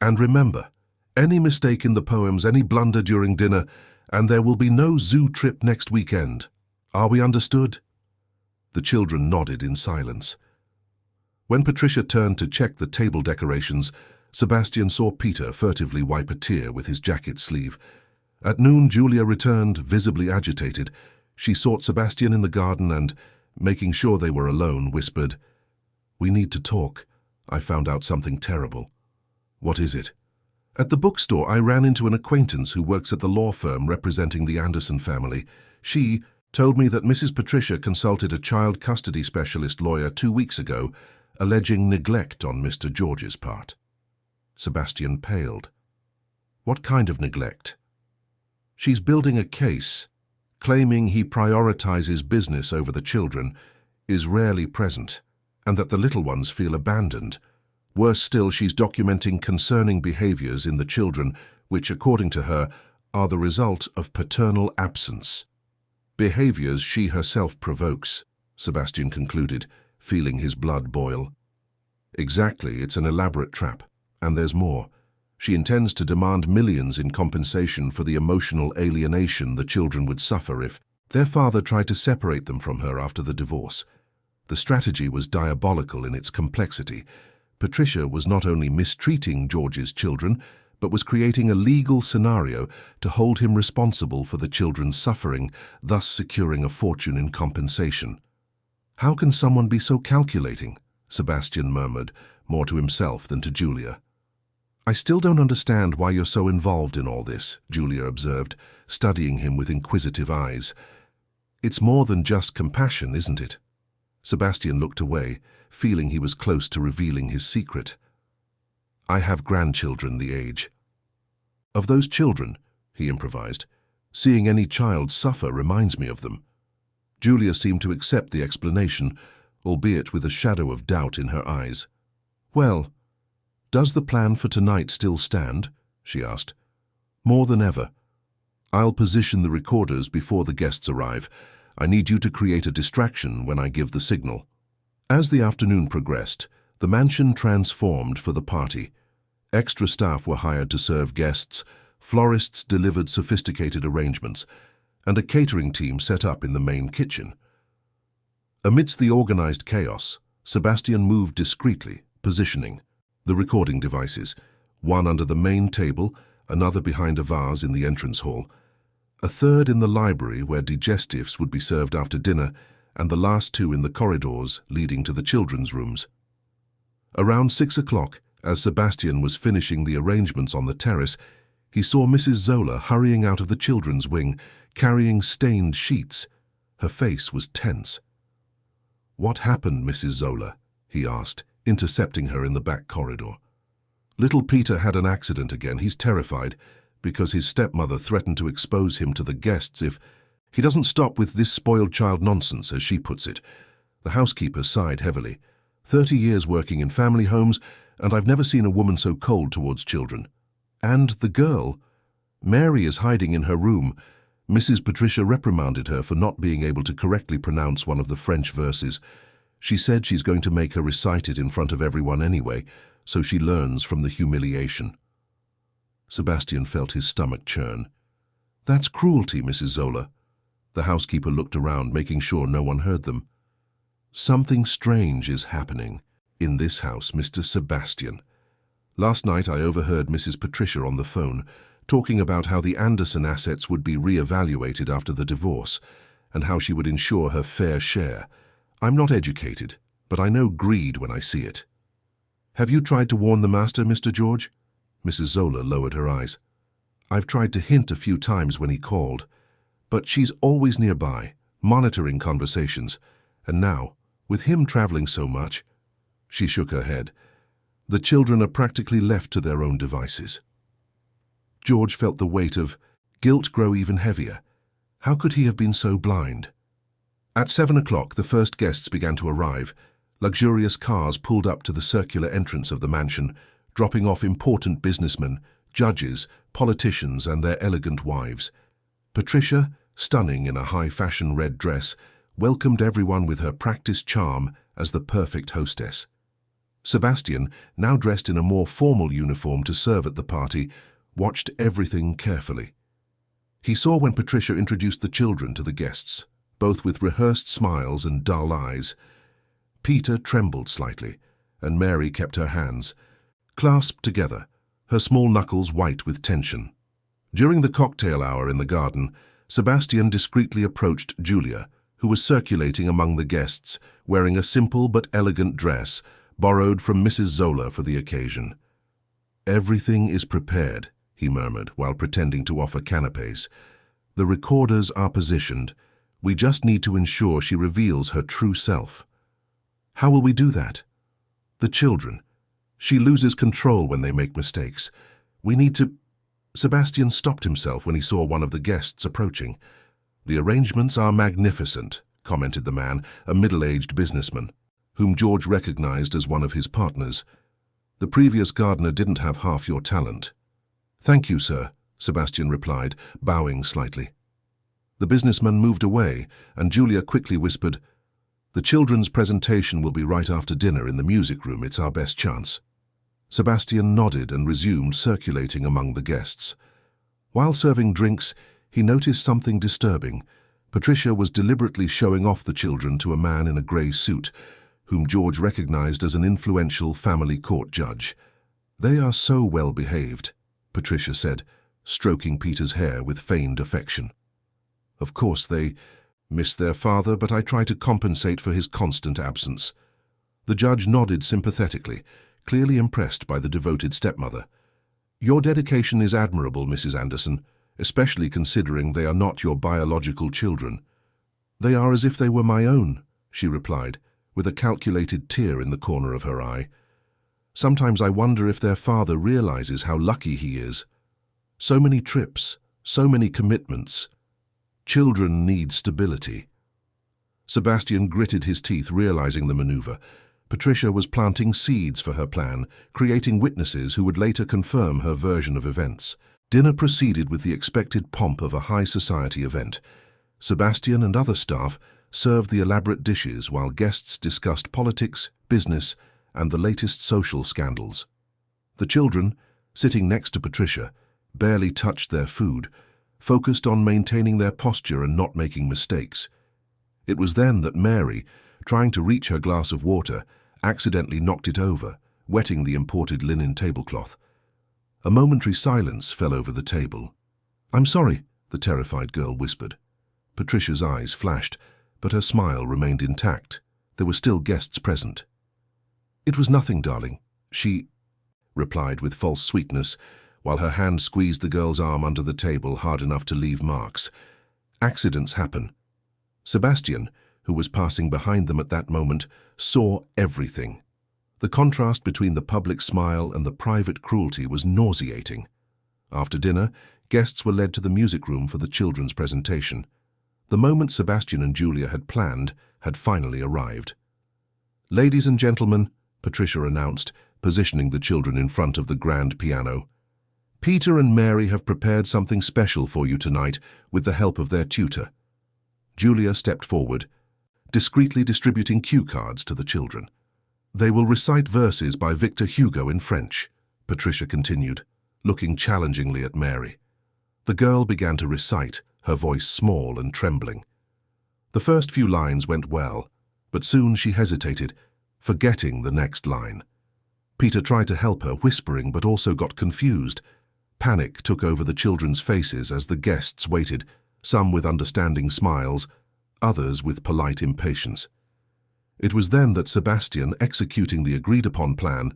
"And remember, any mistake in the poems, any blunder during dinner, and there will be no zoo trip next weekend. Are we understood?" The children nodded in silence. When Patricia turned to check the table decorations, Sebastian saw Peter furtively wipe a tear with his jacket sleeve. At noon, Julia returned, visibly agitated. She sought Sebastian in the garden and, making sure they were alone, whispered, "We need to talk. I found out something terrible." "What is it?" "At the bookstore, I ran into an acquaintance who works at the law firm representing the Anderson family. She told me that Mrs. Patricia consulted a child custody specialist lawyer 2 weeks ago, alleging neglect on Mr. George's part." Sebastian paled. "What kind of neglect?" "She's building a case, claiming he prioritizes business over the children, is rarely present, and that the little ones feel abandoned. Worse still, she's documenting concerning behaviors in the children, which, according to her, are the result of paternal absence. Behaviors she herself provokes," Sebastian concluded, feeling his blood boil. "Exactly, it's an elaborate trap. And there's more. She intends to demand millions in compensation for the emotional alienation the children would suffer if their father tried to separate them from her after the divorce. The strategy was diabolical in its complexity. Patricia was not only mistreating George's children, but was creating a legal scenario to hold him responsible for the children's suffering, thus securing a fortune in compensation. "How can someone be so calculating?" Sebastian murmured, more to himself than to Julia. "I still don't understand why you're so involved in all this," Julia observed, studying him with inquisitive eyes. "It's more than just compassion, isn't it?" Sebastian looked away, feeling he was close to revealing his secret. "I have grandchildren the age." "Of those children," he improvised, "seeing any child suffer reminds me of them." Julia seemed to accept the explanation, albeit with a shadow of doubt in her eyes. "Well, does the plan for tonight still stand?" she asked. "More than ever. I'll position the recorders before the guests arrive. I need you to create a distraction when I give the signal." As the afternoon progressed, the mansion transformed for the party. Extra staff were hired to serve guests, florists delivered sophisticated arrangements, and a catering team set up in the main kitchen. Amidst the organized chaos, Sebastian moved discreetly, positioning the recording devices, one under the main table, another behind a vase in the entrance hall, a third in the library where digestives would be served after dinner, and the last two in the corridors leading to the children's rooms. Around 6 o'clock, as Sebastian was finishing the arrangements on the terrace, he saw Mrs. Zola hurrying out of the children's wing, carrying stained sheets. Her face was tense. "What happened, Mrs. Zola?" he asked, intercepting her in the back corridor. "Little Peter had an accident again. He's terrified, because his stepmother threatened to expose him to the guests if he doesn't stop with this spoiled child nonsense, as she puts it." The housekeeper sighed heavily. 30 years working in family homes, and I've never seen a woman so cold towards children. And the girl, Mary, is hiding in her room. Mrs. Patricia reprimanded her for not being able to correctly pronounce one of the French verses. She said she's going to make her recite it in front of everyone anyway, so she learns from the humiliation. Sebastian felt his stomach churn. "That's cruelty, Mrs. Zola." The housekeeper looked around, making sure no one heard them. "Something strange is happening in this house, Mr. Sebastian. Last night I overheard Mrs. Patricia on the phone, talking about how the Anderson assets would be re-evaluated after the divorce, and how she would ensure her fair share. I'm not educated, but I know greed when I see it. Have you tried to warn the master, Mr. George?" Mrs. Zola lowered her eyes. "I've tried to hint a few times when he called, but she's always nearby, monitoring conversations, and now, with him traveling so much—" She shook her head. "The children are practically left to their own devices." George felt the weight of guilt grow even heavier. How could he have been so blind? At 7 o'clock, the first guests began to arrive. Luxurious cars pulled up to the circular entrance of the mansion, dropping off important businessmen, judges, politicians, and their elegant wives. Patricia, stunning in a high-fashion red dress, welcomed everyone with her practiced charm as the perfect hostess. Sebastian, now dressed in a more formal uniform to serve at the party, watched everything carefully. He saw when Patricia introduced the children to the guests, both with rehearsed smiles and dull eyes. Peter trembled slightly, and Mary kept her hands clasped together, her small knuckles white with tension. During the cocktail hour in the garden, Sebastian discreetly approached Julia, who was circulating among the guests, wearing a simple but elegant dress, borrowed from Mrs. Zola for the occasion. "Everything is prepared," he murmured, while pretending to offer canapes. "The recorders are positioned. We just need to ensure she reveals her true self." "How will we do that?" "The children. She loses control when they make mistakes. We need to—" Sebastian stopped himself when he saw one of the guests approaching. "The arrangements are magnificent," commented the man, a middle-aged businessman, whom George recognized as one of his partners. "The previous gardener didn't have half your talent." "Thank you, sir," Sebastian replied, bowing slightly. The businessman moved away, and Julia quickly whispered, "The children's presentation will be right after dinner in the music room. It's our best chance." Sebastian nodded and resumed circulating among the guests. While serving drinks, he noticed something disturbing. Patricia was deliberately showing off the children to a man in a grey suit, whom George recognized as an influential family court judge. "They are so well behaved," Patricia said, stroking Peter's hair with feigned affection. "Of course they miss their father, but I try to compensate for his constant absence." The judge nodded sympathetically, clearly impressed by the devoted stepmother. "Your dedication is admirable, Mrs. Anderson, especially considering they are not your biological children." "They are as if they were my own," she replied, with a calculated tear in the corner of her eye. "Sometimes I wonder if their father realizes how lucky he is. So many trips, so many commitments. Children need stability." Sebastian gritted his teeth, realizing the maneuver. Patricia was planting seeds for her plan, creating witnesses who would later confirm her version of events. Dinner proceeded with the expected pomp of a high society event. Sebastian and other staff served the elaborate dishes while guests discussed politics, business, and the latest social scandals. The children, sitting next to Patricia, barely touched their food, focused on maintaining their posture and not making mistakes. It was then that Mary, trying to reach her glass of water, accidentally knocked it over, wetting the imported linen tablecloth. A momentary silence fell over the table. "I'm sorry," the terrified girl whispered. Patricia's eyes flashed, but her smile remained intact. There were still guests present. "It was nothing, darling," she replied with false sweetness, while her hand squeezed the girl's arm under the table hard enough to leave marks. Accidents happen. Sebastian, who was passing behind them at that moment, saw everything. The contrast between the public smile and the private cruelty was nauseating. After dinner, guests were led to the music room for the children's presentation. The moment Sebastian and Julia had planned had finally arrived. "Ladies and gentlemen," Patricia announced, positioning the children in front of the grand piano, "Peter and Mary have prepared something special for you tonight with the help of their tutor." Julia stepped forward, discreetly distributing cue cards to the children. "They will recite verses by Victor Hugo in French," Patricia continued, looking challengingly at Mary. The girl began to recite, her voice small and trembling. The first few lines went well, but soon she hesitated, forgetting the next line. Peter tried to help her, whispering, but also got confused. Panic took over the children's faces as the guests waited, some with understanding smiles, others with polite impatience. It was then that Sebastian, executing the agreed-upon plan,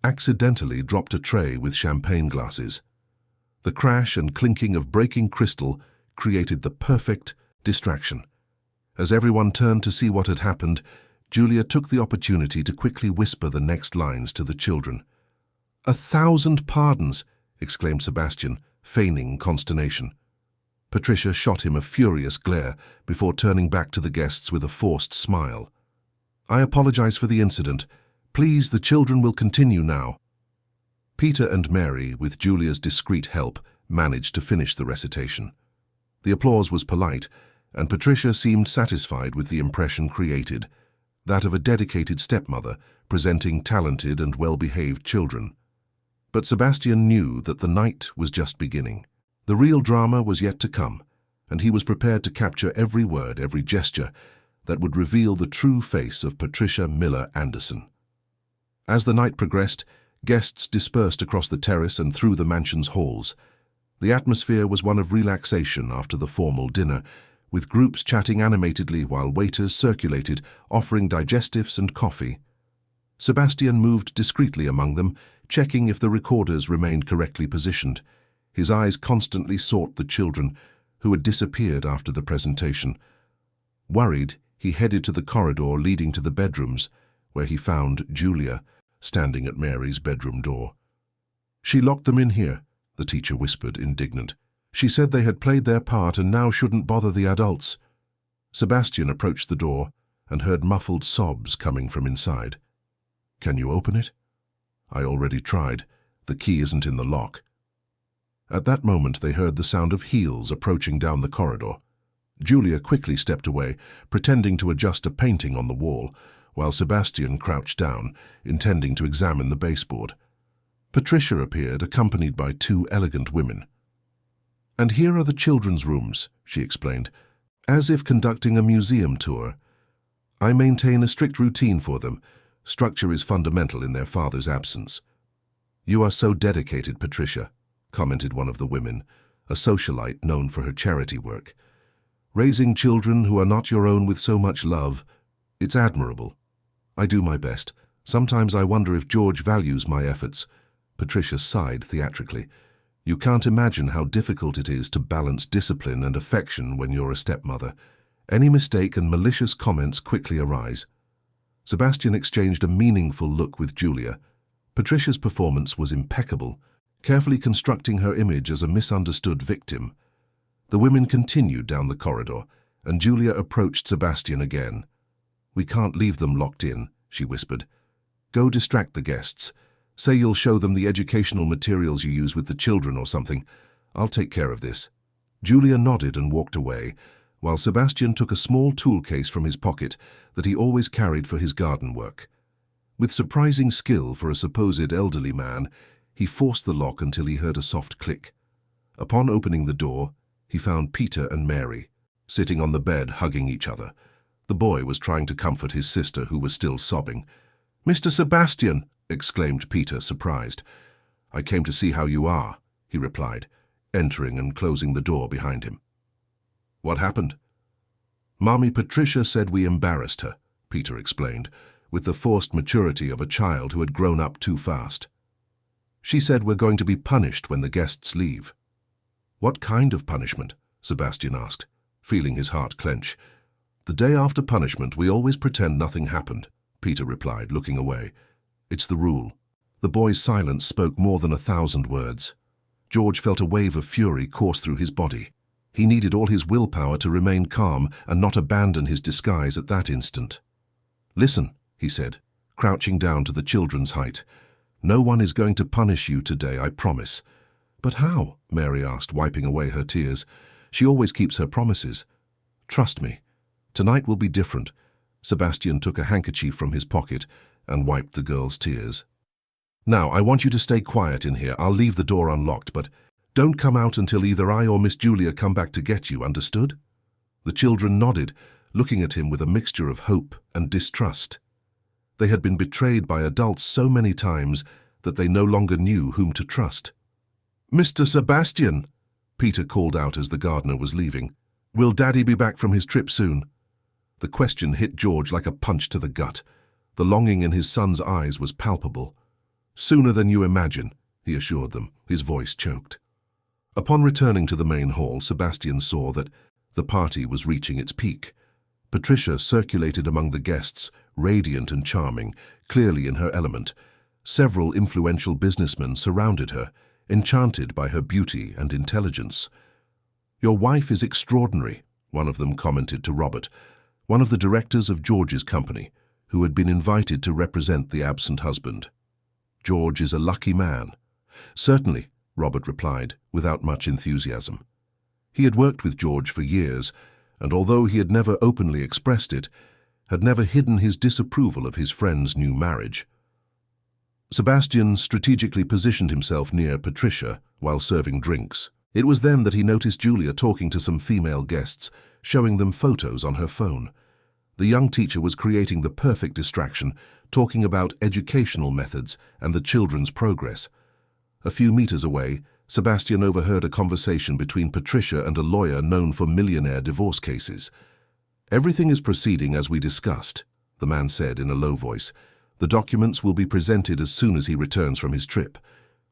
accidentally dropped a tray with champagne glasses. The crash and clinking of breaking crystal created the perfect distraction. As everyone turned to see what had happened, Julia took the opportunity to quickly whisper the next lines to the children. "1,000 pardons!" exclaimed Sebastian, feigning consternation. Patricia shot him a furious glare before turning back to the guests with a forced smile. "I apologize for the incident. Please, the children will continue now." Peter and Mary, with Julia's discreet help, managed to finish the recitation. The applause was polite, and Patricia seemed satisfied with the impression created, that of a dedicated stepmother presenting talented and well-behaved children. But Sebastian knew that the night was just beginning. The real drama was yet to come, and he was prepared to capture every word, every gesture, that would reveal the true face of Patricia Miller Anderson. As the night progressed, guests dispersed across the terrace and through the mansion's halls. The atmosphere was one of relaxation after the formal dinner, with groups chatting animatedly while waiters circulated, offering digestives and coffee. Sebastian moved discreetly among them, checking if the recorders remained correctly positioned. His eyes constantly sought the children, who had disappeared after the presentation. Worried, he headed to the corridor leading to the bedrooms, where he found Julia standing at Mary's bedroom door. "She locked them in here," the teacher whispered, indignant. "She said they had played their part and now shouldn't bother the adults." Sebastian approached the door and heard muffled sobs coming from inside. "Can you open it?" "I already tried. The key isn't in the lock." At that moment they heard the sound of heels approaching down the corridor. Julia quickly stepped away, pretending to adjust a painting on the wall, while Sebastian crouched down, intending to examine the baseboard. Patricia appeared, accompanied by 2 elegant women. "And here are the children's rooms," she explained, as if conducting a museum tour. "I maintain a strict routine for them. Structure is fundamental in their father's absence." "You are so dedicated, Patricia," commented one of the women, a socialite known for her charity work. "Raising children who are not your own with so much love, it's admirable." "I do my best. Sometimes I wonder if George values my efforts." Patricia sighed theatrically. "You can't imagine how difficult it is to balance discipline and affection when you're a stepmother. Any mistake and malicious comments quickly arise." Sebastian exchanged a meaningful look with Julia. Patricia's performance was impeccable, carefully constructing her image as a misunderstood victim. The women continued down the corridor, and Julia approached Sebastian again. "We can't leave them locked in," she whispered. "Go distract the guests. Say you'll show them the educational materials you use with the children or something. I'll take care of this." Julia nodded and walked away, while Sebastian took a small tool case from his pocket that he always carried for his garden work. With surprising skill for a supposed elderly man, he forced the lock until he heard a soft click. Upon opening the door, he found Peter and Mary, sitting on the bed hugging each other. The boy was trying to comfort his sister, who was still sobbing. "Mr. Sebastian!" exclaimed Peter, surprised. "I came to see how you are," he replied, entering and closing the door behind him. "What happened?" "Mommy Patricia said we embarrassed her," Peter explained, with the forced maturity of a child who had grown up too fast. "She said we're going to be punished when the guests leave." "What kind of punishment?" Sebastian asked, feeling his heart clench. "The day after punishment, we always pretend nothing happened," Peter replied, looking away. "It's the rule." The boy's silence spoke more than 1,000 words. George felt a wave of fury course through his body. He needed all his willpower to remain calm and not abandon his disguise at that instant. "Listen," he said, crouching down to the children's height. "No one is going to punish you today, I promise." "But how?" Mary asked, wiping away her tears. "She always keeps her promises." "Trust me. Tonight will be different." Sebastian took a handkerchief from his pocket and wiped the girl's tears. "Now, I want you to stay quiet in here. I'll leave the door unlocked, but don't come out until either I or Miss Julia come back to get you, understood?" The children nodded, looking at him with a mixture of hope and distrust. They had been betrayed by adults so many times that they no longer knew whom to trust. "Mr. Sebastian," Peter called out as the gardener was leaving, "will Daddy be back from his trip soon?" The question hit George like a punch to the gut. The longing in his son's eyes was palpable. "Sooner than you imagine," he assured them, his voice choked. Upon returning to the main hall, Sebastian saw that the party was reaching its peak. Patricia circulated among the guests, radiant and charming, clearly in her element. Several influential businessmen surrounded her, enchanted by her beauty and intelligence. "Your wife is extraordinary," one of them commented to Robert, one of the directors of George's company, who had been invited to represent the absent husband. "George is a lucky man." "Certainly," Robert replied, without much enthusiasm. He had worked with George for years, and although he had never openly expressed it, had never hidden his disapproval of his friend's new marriage. Sebastian strategically positioned himself near Patricia while serving drinks. It was then that he noticed Julia talking to some female guests, showing them photos on her phone. The young teacher was creating the perfect distraction, talking about educational methods and the children's progress. A few meters away, Sebastian overheard a conversation between Patricia and a lawyer known for millionaire divorce cases. "Everything is proceeding as we discussed," the man said in a low voice. "The documents will be presented as soon as he returns from his trip.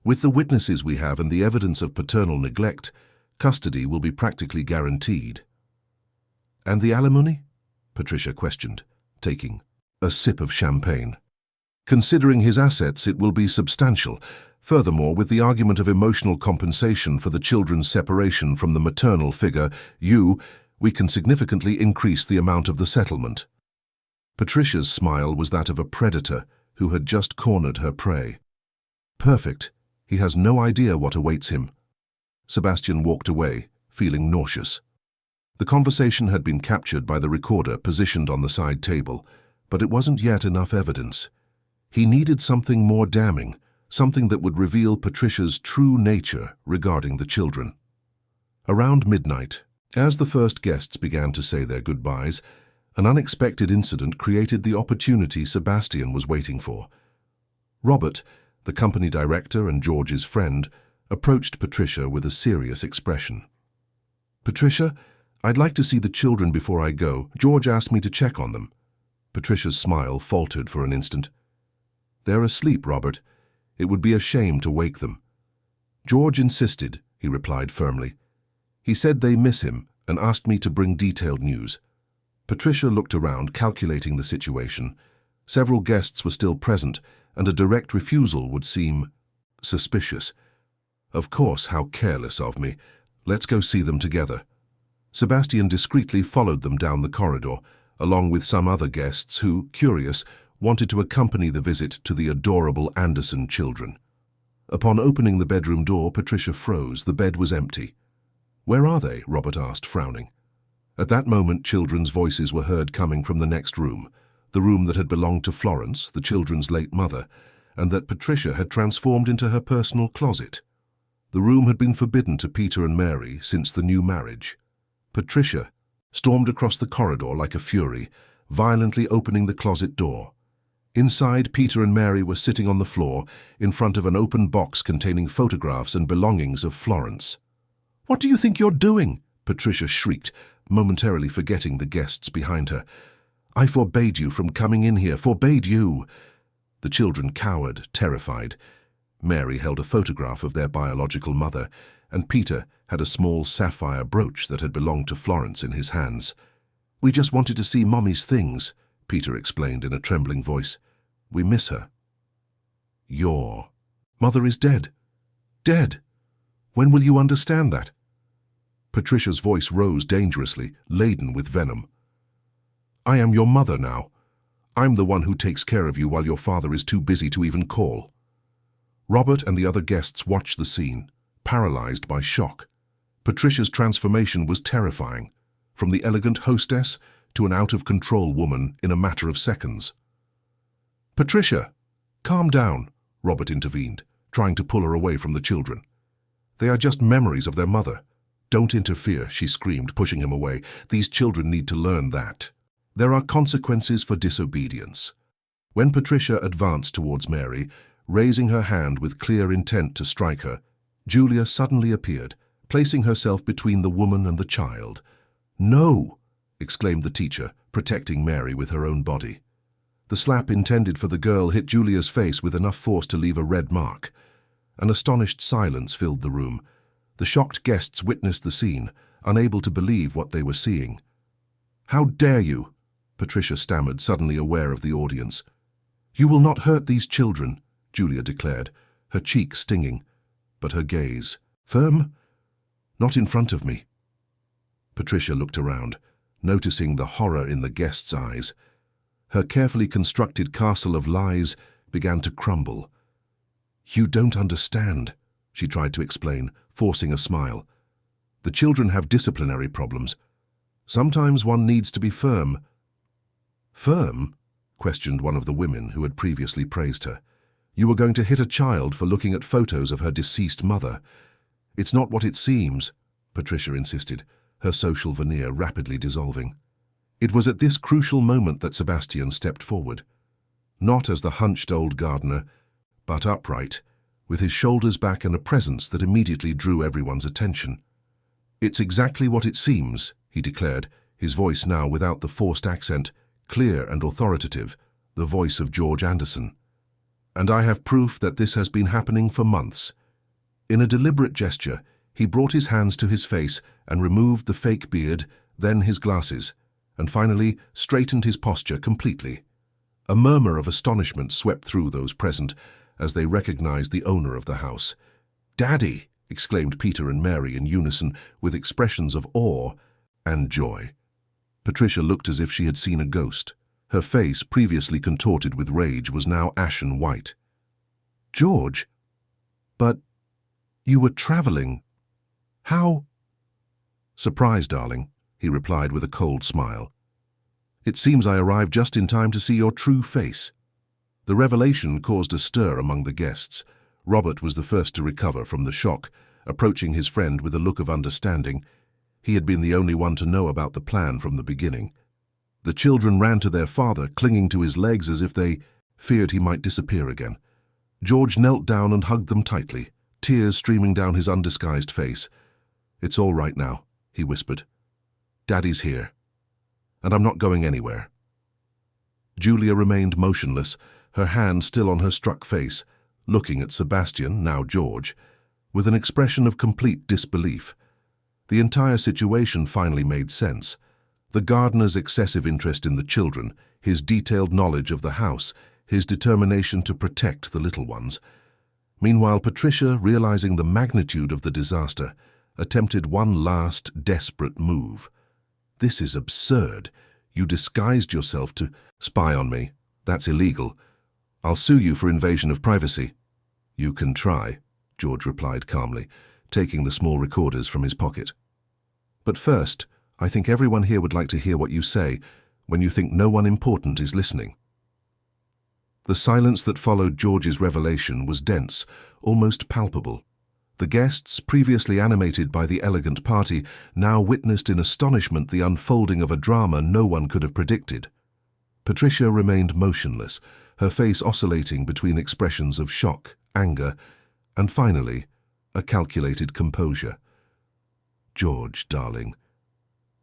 With the witnesses we have and the evidence of paternal neglect, custody will be practically guaranteed." "And the alimony?" Patricia questioned, taking a sip of champagne. "Considering his assets, it will be substantial. Furthermore, with the argument of emotional compensation for the children's separation from the maternal figure, we can significantly increase the amount of the settlement." Patricia's smile was that of a predator who had just cornered her prey. "Perfect. He has no idea what awaits him." Sebastian walked away, feeling nauseous. The conversation had been captured by the recorder positioned on the side table, but it wasn't yet enough evidence. He needed something more damning, something that would reveal Patricia's true nature regarding the children. Around midnight, as the first guests began to say their goodbyes, an unexpected incident created the opportunity Sebastian was waiting for. Robert, the company director and George's friend, approached Patricia with a serious expression. "Patricia, I'd like to see the children before I go. George asked me to check on them." Patricia's smile faltered for an instant. "They're asleep, Robert. It would be a shame to wake them." "George insisted," he replied firmly. "He said they miss him and asked me to bring detailed news." Patricia looked around, calculating the situation. Several guests were still present, and a direct refusal would seem suspicious. "Of course, how careless of me. Let's go see them together." Sebastian discreetly followed them down the corridor, along with some other guests who, curious, wanted to accompany the visit to the adorable Anderson children. Upon opening the bedroom door, Patricia froze. The bed was empty. "Where are they?" Robert asked, frowning. At that moment, children's voices were heard coming from the next room, the room that had belonged to Florence, the children's late mother, and that Patricia had transformed into her personal closet. The room had been forbidden to Peter and Mary since the new marriage. Patricia stormed across the corridor like a fury, violently opening the closet door. Inside, Peter and Mary were sitting on the floor in front of an open box containing photographs and belongings of Florence. "What do you think you're doing?" Patricia shrieked, momentarily forgetting the guests behind her. "I forbade you from coming in here, forbade you." The children cowered, terrified. Mary held a photograph of their biological mother, and Peter had a small sapphire brooch that had belonged to Florence in his hands. "We just wanted to see Mommy's things," Peter explained in a trembling voice. "We miss her." "Your mother is dead. Dead. When will you understand that?" Patricia's voice rose dangerously, laden with venom. "I am your mother now. I'm the one who takes care of you while your father is too busy to even call." Robert and the other guests watched the scene, paralyzed by shock. Patricia's transformation was terrifying, from the elegant hostess to an out-of-control woman in a matter of seconds. "Patricia, calm down," Robert intervened, trying to pull her away from the children. "They are just memories of their mother." "Don't interfere," she screamed, pushing him away. "These children need to learn that there are consequences for disobedience." When Patricia advanced towards Mary, raising her hand with clear intent to strike her, Julia suddenly appeared, placing herself between the woman and the child. "No!" exclaimed the teacher, protecting Mary with her own body. The slap intended for the girl hit Julia's face with enough force to leave a red mark. An astonished silence filled the room. The shocked guests witnessed the scene, unable to believe what they were seeing. "How dare you?" Patricia stammered, suddenly aware of the audience. "You will not hurt these children," Julia declared, her cheek stinging, but her gaze firm. "Not in front of me." Patricia looked around, noticing the horror in the guests' eyes. Her carefully constructed castle of lies began to crumble. "You don't understand," she tried to explain, forcing a smile. "The children have disciplinary problems. Sometimes one needs to be firm." "Firm?" questioned one of the women who had previously praised her. "You were going to hit a child for looking at photos of her deceased mother." "It's not what it seems," Patricia insisted, her social veneer rapidly dissolving. It was at this crucial moment that Sebastian stepped forward. Not as the hunched old gardener, but upright, with his shoulders back and a presence that immediately drew everyone's attention. "It's exactly what it seems," he declared, his voice now without the forced accent, clear and authoritative, the voice of George Anderson. "And I have proof that this has been happening for months." In a deliberate gesture, he brought his hands to his face and removed the fake beard, then his glasses, and finally straightened his posture completely. A murmur of astonishment swept through those present as they recognized the owner of the house. "Daddy!" exclaimed Peter and Mary in unison, with expressions of awe and joy. Patricia looked as if she had seen a ghost. Her face, previously contorted with rage, was now ashen white. "George? But you were traveling. How?" "Surprise, darling," he replied with a cold smile. "It seems I arrived just in time to see your true face." The revelation caused a stir among the guests. Robert was the first to recover from the shock, approaching his friend with a look of understanding. He had been the only one to know about the plan from the beginning. The children ran to their father, clinging to his legs as if they feared he might disappear again. George knelt down and hugged them tightly, tears streaming down his undisguised face. "It's all right now," he whispered. "Daddy's here, and I'm not going anywhere." Julia remained motionless, her hand still on her struck face, looking at Sebastian, now George, with an expression of complete disbelief. The entire situation finally made sense. The gardener's excessive interest in the children, his detailed knowledge of the house, his determination to protect the little ones. Meanwhile, Patricia, realizing the magnitude of the disaster, attempted one last desperate move. "This is absurd. You disguised yourself to spy on me. That's illegal. I'll sue you for invasion of privacy." "You can try," George replied calmly, taking the small recorders from his pocket. "But first, I think everyone here would like to hear what you say when you think no one important is listening." The silence that followed George's revelation was dense, almost palpable. The guests, previously animated by the elegant party, now witnessed in astonishment the unfolding of a drama no one could have predicted. Patricia remained motionless, her face oscillating between expressions of shock, anger, and finally, a calculated composure. "George, darling,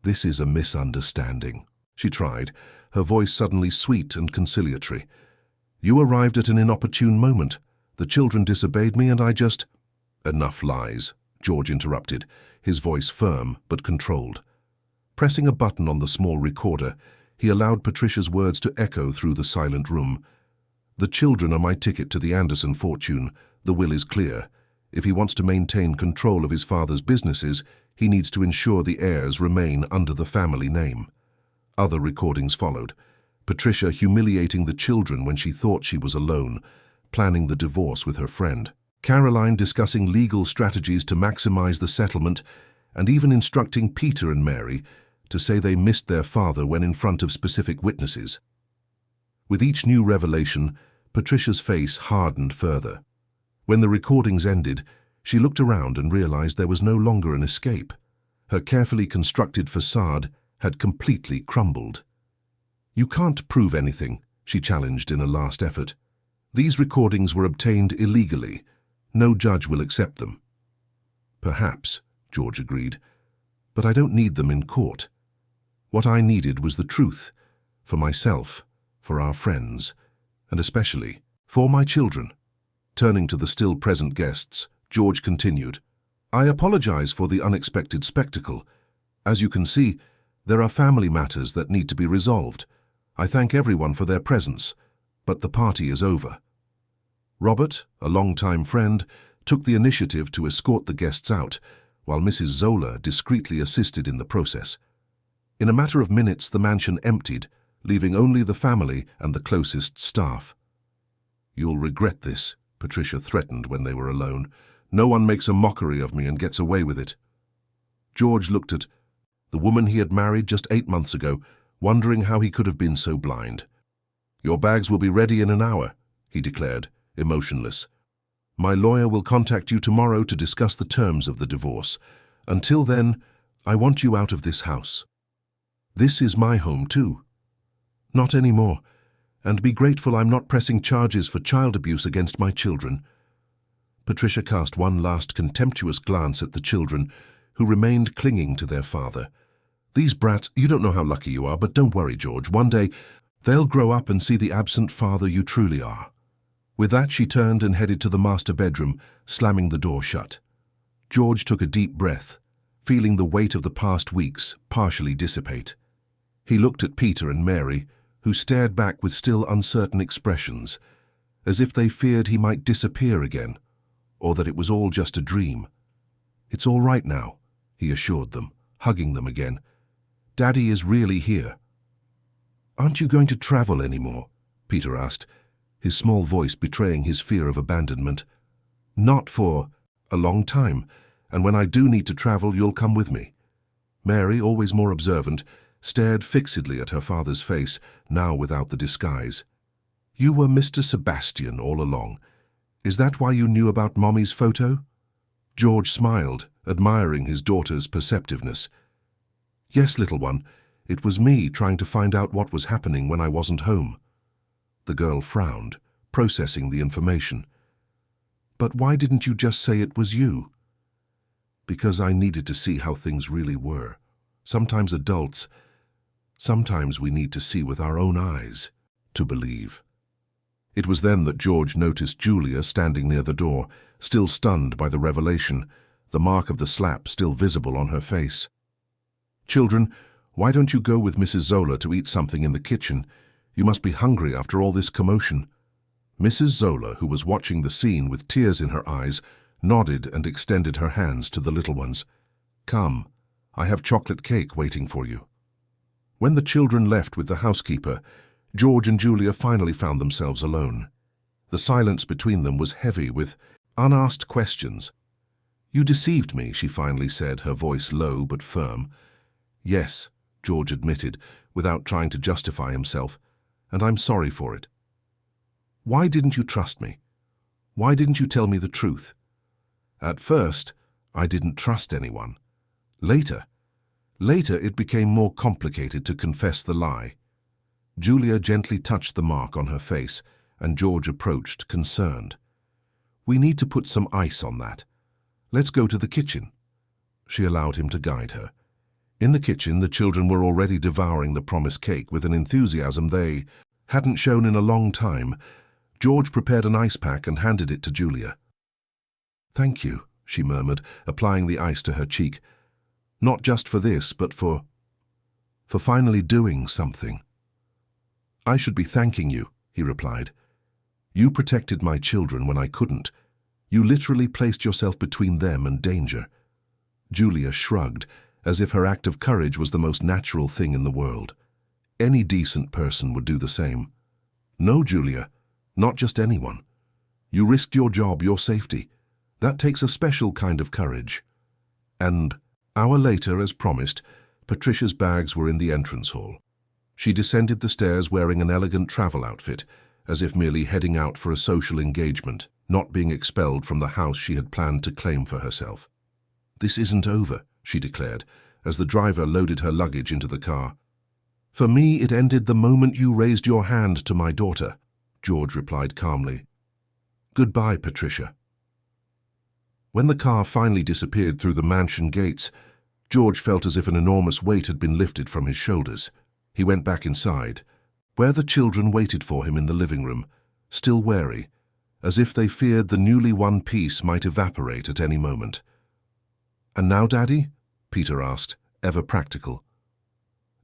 this is a misunderstanding," she tried, her voice suddenly sweet and conciliatory. "You arrived at an inopportune moment. The children disobeyed me and I just—" "Enough lies," George interrupted, his voice firm but controlled. Pressing a button on the small recorder, he allowed Patricia's words to echo through the silent room. "The children are my ticket to the Anderson fortune. The will is clear. If he wants to maintain control of his father's businesses, he needs to ensure the heirs remain under the family name." Other recordings followed. Patricia humiliating the children when she thought she was alone, planning the divorce with her friend. Caroline discussing legal strategies to maximize the settlement, and even instructing Peter and Mary to say they missed their father when in front of specific witnesses. With each new revelation, Patricia's face hardened further. When the recordings ended, she looked around and realized there was no longer an escape. Her carefully constructed facade had completely crumbled. "You can't prove anything," she challenged in a last effort. "These recordings were obtained illegally. No judge will accept them." "Perhaps," George agreed, "but I don't need them in court. What I needed was the truth, for myself, for our friends, and especially for my children." Turning to the still present guests, George continued, "I apologize for the unexpected spectacle. As you can see, there are family matters that need to be resolved. I thank everyone for their presence, but the party is over." Robert, a long-time friend, took the initiative to escort the guests out, while Mrs. Zola discreetly assisted in the process. In a matter of minutes, the mansion emptied, leaving only the family and the closest staff. "You'll regret this," Patricia threatened when they were alone. "No one makes a mockery of me and gets away with it." George looked at the woman he had married just 8 months ago, wondering how he could have been so blind. "Your bags will be ready in an hour," he declared, emotionless. "My lawyer will contact you tomorrow to discuss the terms of the divorce. Until then, I want you out of this house. This is my home too." "Not anymore. And be grateful I'm not pressing charges for child abuse against my children." Patricia cast one last contemptuous glance at the children, who remained clinging to their father. "These brats, you don't know how lucky you are, but don't worry, George. One day, they'll grow up and see the absent father you truly are." With that, she turned and headed to the master bedroom, slamming the door shut. George took a deep breath, feeling the weight of the past weeks partially dissipate. He looked at Peter and Mary, who stared back with still uncertain expressions, as if they feared he might disappear again, or that it was all just a dream. "It's all right now," he assured them, hugging them again. "Daddy is really here." "Aren't you going to travel anymore?" Peter asked, his small voice betraying his fear of abandonment. "Not for a long time, and when I do need to travel, you'll come with me." Mary, always more observant, stared fixedly at her father's face, now without the disguise. "You were Mr. Sebastian all along. Is that why you knew about Mommy's photo?" George smiled, admiring his daughter's perceptiveness. "Yes, little one. It was me trying to find out what was happening when I wasn't home." The girl frowned, processing the information. "But why didn't you just say it was you?" "Because I needed to see how things really were. Sometimes we need to see with our own eyes to believe." It was then that George noticed Julia standing near the door, still stunned by the revelation, the mark of the slap still visible on her face. "Children, why don't you go with Mrs. Zola to eat something in the kitchen? You must be hungry after all this commotion." Mrs. Zola, who was watching the scene with tears in her eyes, nodded and extended her hands to the little ones. "Come, I have chocolate cake waiting for you." When the children left with the housekeeper, George and Julia finally found themselves alone. The silence between them was heavy with unasked questions. "You deceived me," she finally said, her voice low but firm. "Yes," George admitted, without trying to justify himself, "and I'm sorry for it." "Why didn't you trust me? Why didn't you tell me the truth?" "At first, I didn't trust anyone. Later it became more complicated to confess the lie." Julia gently touched the mark on her face, and George approached, concerned. "We need to put some ice on that. Let's go to the kitchen." She allowed him to guide her. In the kitchen, the children were already devouring the promised cake with an enthusiasm they hadn't shown in a long time. George prepared an ice pack and handed it to Julia. "Thank you," she murmured, applying the ice to her cheek. "Not just for this, but for finally doing something." "I should be thanking you," he replied. "You protected my children when I couldn't. You literally placed yourself between them and danger." Julia shrugged, as if her act of courage was the most natural thing in the world. Any decent person would do the same. "No, Julia, not just anyone. You risked your job, your safety. That takes a special kind of courage." And, an hour later, as promised, Patricia's bags were in the entrance hall. She descended the stairs wearing an elegant travel outfit, as if merely heading out for a social engagement, not being expelled from the house she had planned to claim for herself. "This isn't over," she declared, as the driver loaded her luggage into the car. "For me, it ended the moment you raised your hand to my daughter," George replied calmly. "Goodbye, Patricia." When the car finally disappeared through the mansion gates, George felt as if an enormous weight had been lifted from his shoulders. He went back inside, where the children waited for him in the living room, still wary, as if they feared the newly won peace might evaporate at any moment. "And now, Daddy?" Peter asked, ever practical.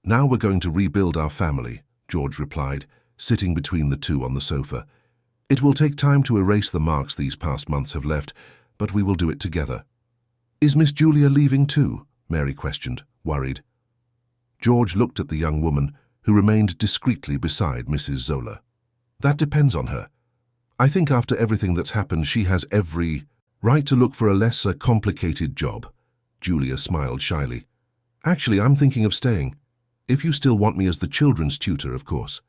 "Now we're going to rebuild our family," George replied, sitting between the two on the sofa. "It will take time to erase the marks these past months have left, but we will do it together." "Is Miss Julia leaving too?" Mary questioned, worried. George looked at the young woman, who remained discreetly beside Mrs. Zola. "That depends on her. I think after everything that's happened, she has every right to look for a less complicated job." Julia smiled shyly. "Actually, I'm thinking of staying. If you still want me as the children's tutor, of course.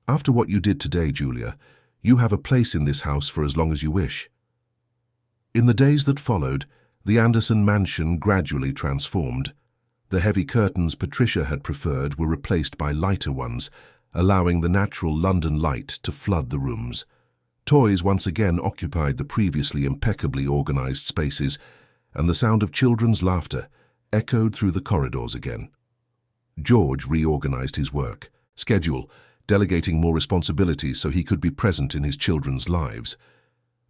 After what you did today, Julia, you have a place in this house for as long as you wish." In the days that followed, the Anderson mansion gradually transformed. The heavy curtains Patricia had preferred were replaced by lighter ones, allowing the natural London light to flood the rooms. Toys once again occupied the previously impeccably organized spaces, and the sound of children's laughter echoed through the corridors again. George reorganized his work schedule, delegating more responsibilities so he could be present in his children's lives.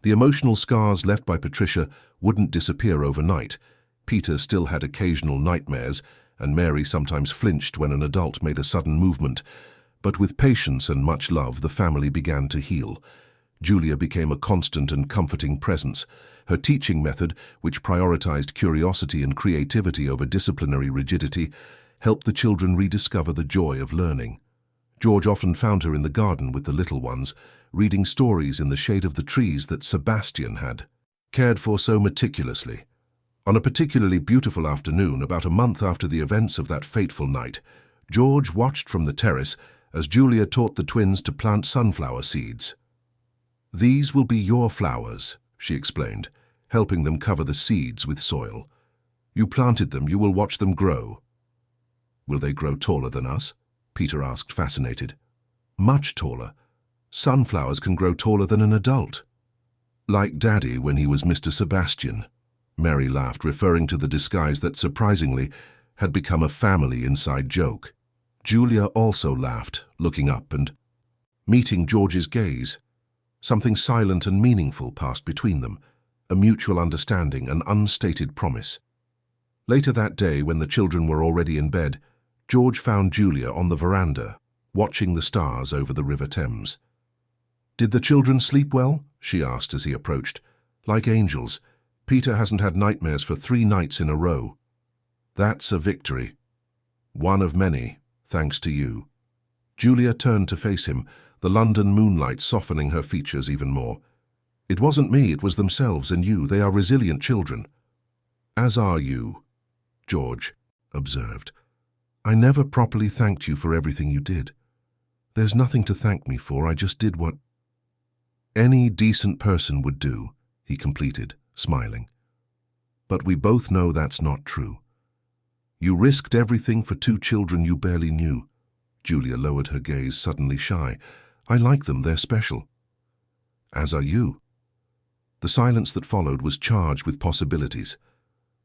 The emotional scars left by Patricia wouldn't disappear overnight. Peter still had occasional nightmares, and Mary sometimes flinched when an adult made a sudden movement. But with patience and much love, the family began to heal. Julia became a constant and comforting presence. Her teaching method, which prioritized curiosity and creativity over disciplinary rigidity, helped the children rediscover the joy of learning. George often found her in the garden with the little ones, reading stories in the shade of the trees that Sebastian had cared for so meticulously. On a particularly beautiful afternoon, about a month after the events of that fateful night, George watched from the terrace as Julia taught the twins to plant sunflower seeds. "These will be your flowers," she explained, helping them cover the seeds with soil. "You planted them, you will watch them grow." "Will they grow taller than us?" Peter asked, fascinated. "Much taller. Sunflowers can grow taller than an adult." "Like Daddy when he was Mr. Sebastian," Mary laughed, referring to the disguise that, surprisingly, had become a family inside joke. Julia also laughed, looking up and meeting George's gaze. Something silent and meaningful passed between them, a mutual understanding, an unstated promise. Later that day, when the children were already in bed, George found Julia on the veranda, watching the stars over the River Thames. "Did the children sleep well?" she asked as he approached. "Like angels. Peter hasn't had nightmares for 3 nights in a row." "That's a victory. One of many, thanks to you." Julia turned to face him, the London moonlight softening her features even more. "It wasn't me, it was themselves and you. They are resilient children." "As are you," George observed. "I never properly thanked you for everything you did." "There's nothing to thank me for, I just did what any decent person would do," he completed, smiling. "But we both know that's not true. You risked everything for 2 children you barely knew." Julia lowered her gaze, suddenly shy. I like them, they're special. As are you. The silence that followed was charged with possibilities.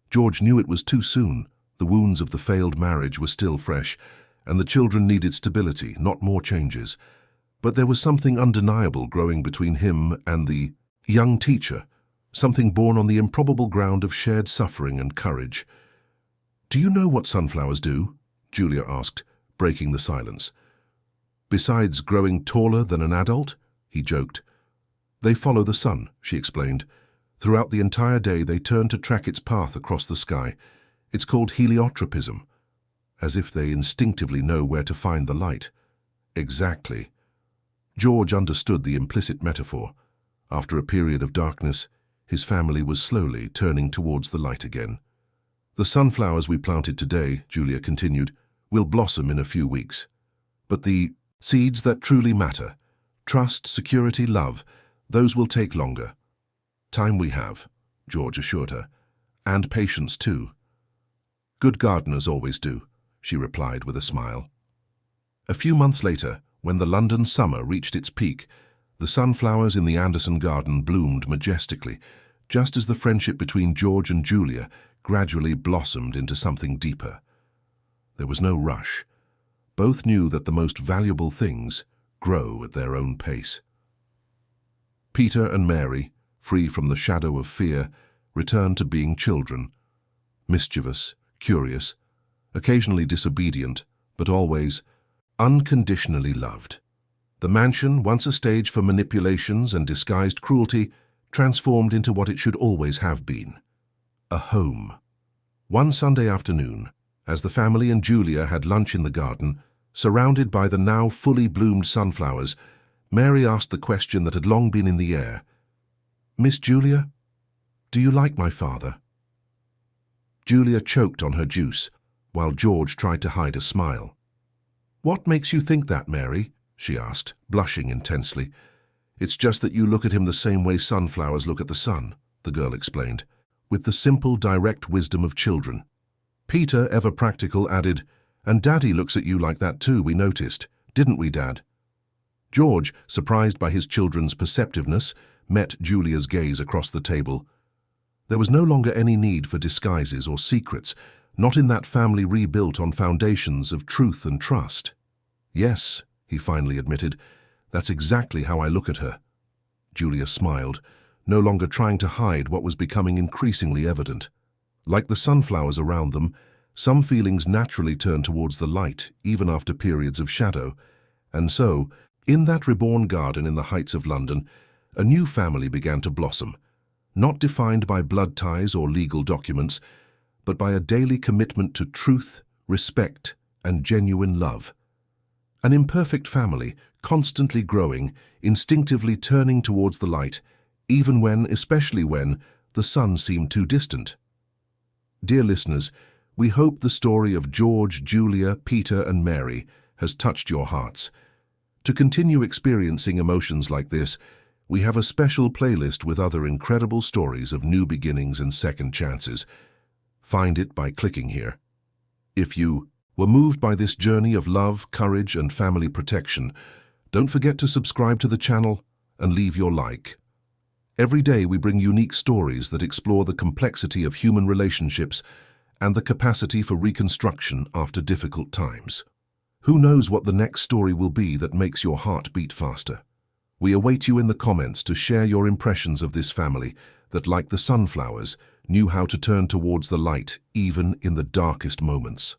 George knew it was too soon. The wounds of the failed marriage were still fresh, and the children needed stability, not more changes. But there was something undeniable growing between him and the young teacher, something born on the improbable ground of shared suffering and courage. Do you know what sunflowers do? Julia asked, breaking the silence. Besides growing taller than an adult, he joked. They follow the sun, she explained. Throughout the entire day they turn to track its path across the sky. It's called heliotropism, as if they instinctively know where to find the light. Exactly. George understood the implicit metaphor. After a period of darkness, his family was slowly turning towards the light again. The sunflowers we planted today, Julia continued, will blossom in a few weeks. But the seeds that truly matter, trust, security, love, those will take longer. Time we have, George assured her, and patience too. Good gardeners always do, she replied with a smile. A few months later, when the London summer reached its peak, the sunflowers in the Anderson garden bloomed majestically, just as the friendship between George and Julia gradually blossomed into something deeper. There was no rush. Both knew that the most valuable things grow at their own pace. Peter and Mary, free from the shadow of fear, returned to being children, mischievous, curious, occasionally disobedient, but always unconditionally loved. The mansion, once a stage for manipulations and disguised cruelty, transformed into what it should always have been, a home. One Sunday afternoon, as the family and Julia had lunch in the garden, surrounded by the now fully bloomed sunflowers, Mary asked the question that had long been in the air. Miss Julia, do you like my father? Julia choked on her juice, while George tried to hide a smile. What makes you think that, Mary? She asked, blushing intensely. It's just that you look at him the same way sunflowers look at the sun, the girl explained, with the simple, direct wisdom of children. Peter, ever practical, added, and Daddy looks at you like that too, we noticed. Didn't we, Dad? George, surprised by his children's perceptiveness, met Julia's gaze across the table. There was no longer any need for disguises or secrets, not in that family rebuilt on foundations of truth and trust. Yes, he finally admitted, that's exactly how I look at her. Julia smiled, no longer trying to hide what was becoming increasingly evident. Like the sunflowers around them, some feelings naturally turn towards the light, even after periods of shadow. And so, in that reborn garden in the heights of London, a new family began to blossom, not defined by blood ties or legal documents, but by a daily commitment to truth, respect, and genuine love. An imperfect family, constantly growing, instinctively turning towards the light, even when, especially when, the sun seemed too distant. Dear listeners, we hope the story of George, Julia, Peter, and Mary has touched your hearts. To continue experiencing emotions like this, we have a special playlist with other incredible stories of new beginnings and second chances. Find it by clicking here. If you were moved by this journey of love, courage, and family protection, don't forget to subscribe to the channel and leave your like. Every day we bring unique stories that explore the complexity of human relationships and the capacity for reconstruction after difficult times. Who knows what the next story will be that makes your heart beat faster? We await you in the comments to share your impressions of this family that, like the sunflowers, knew how to turn towards the light even in the darkest moments.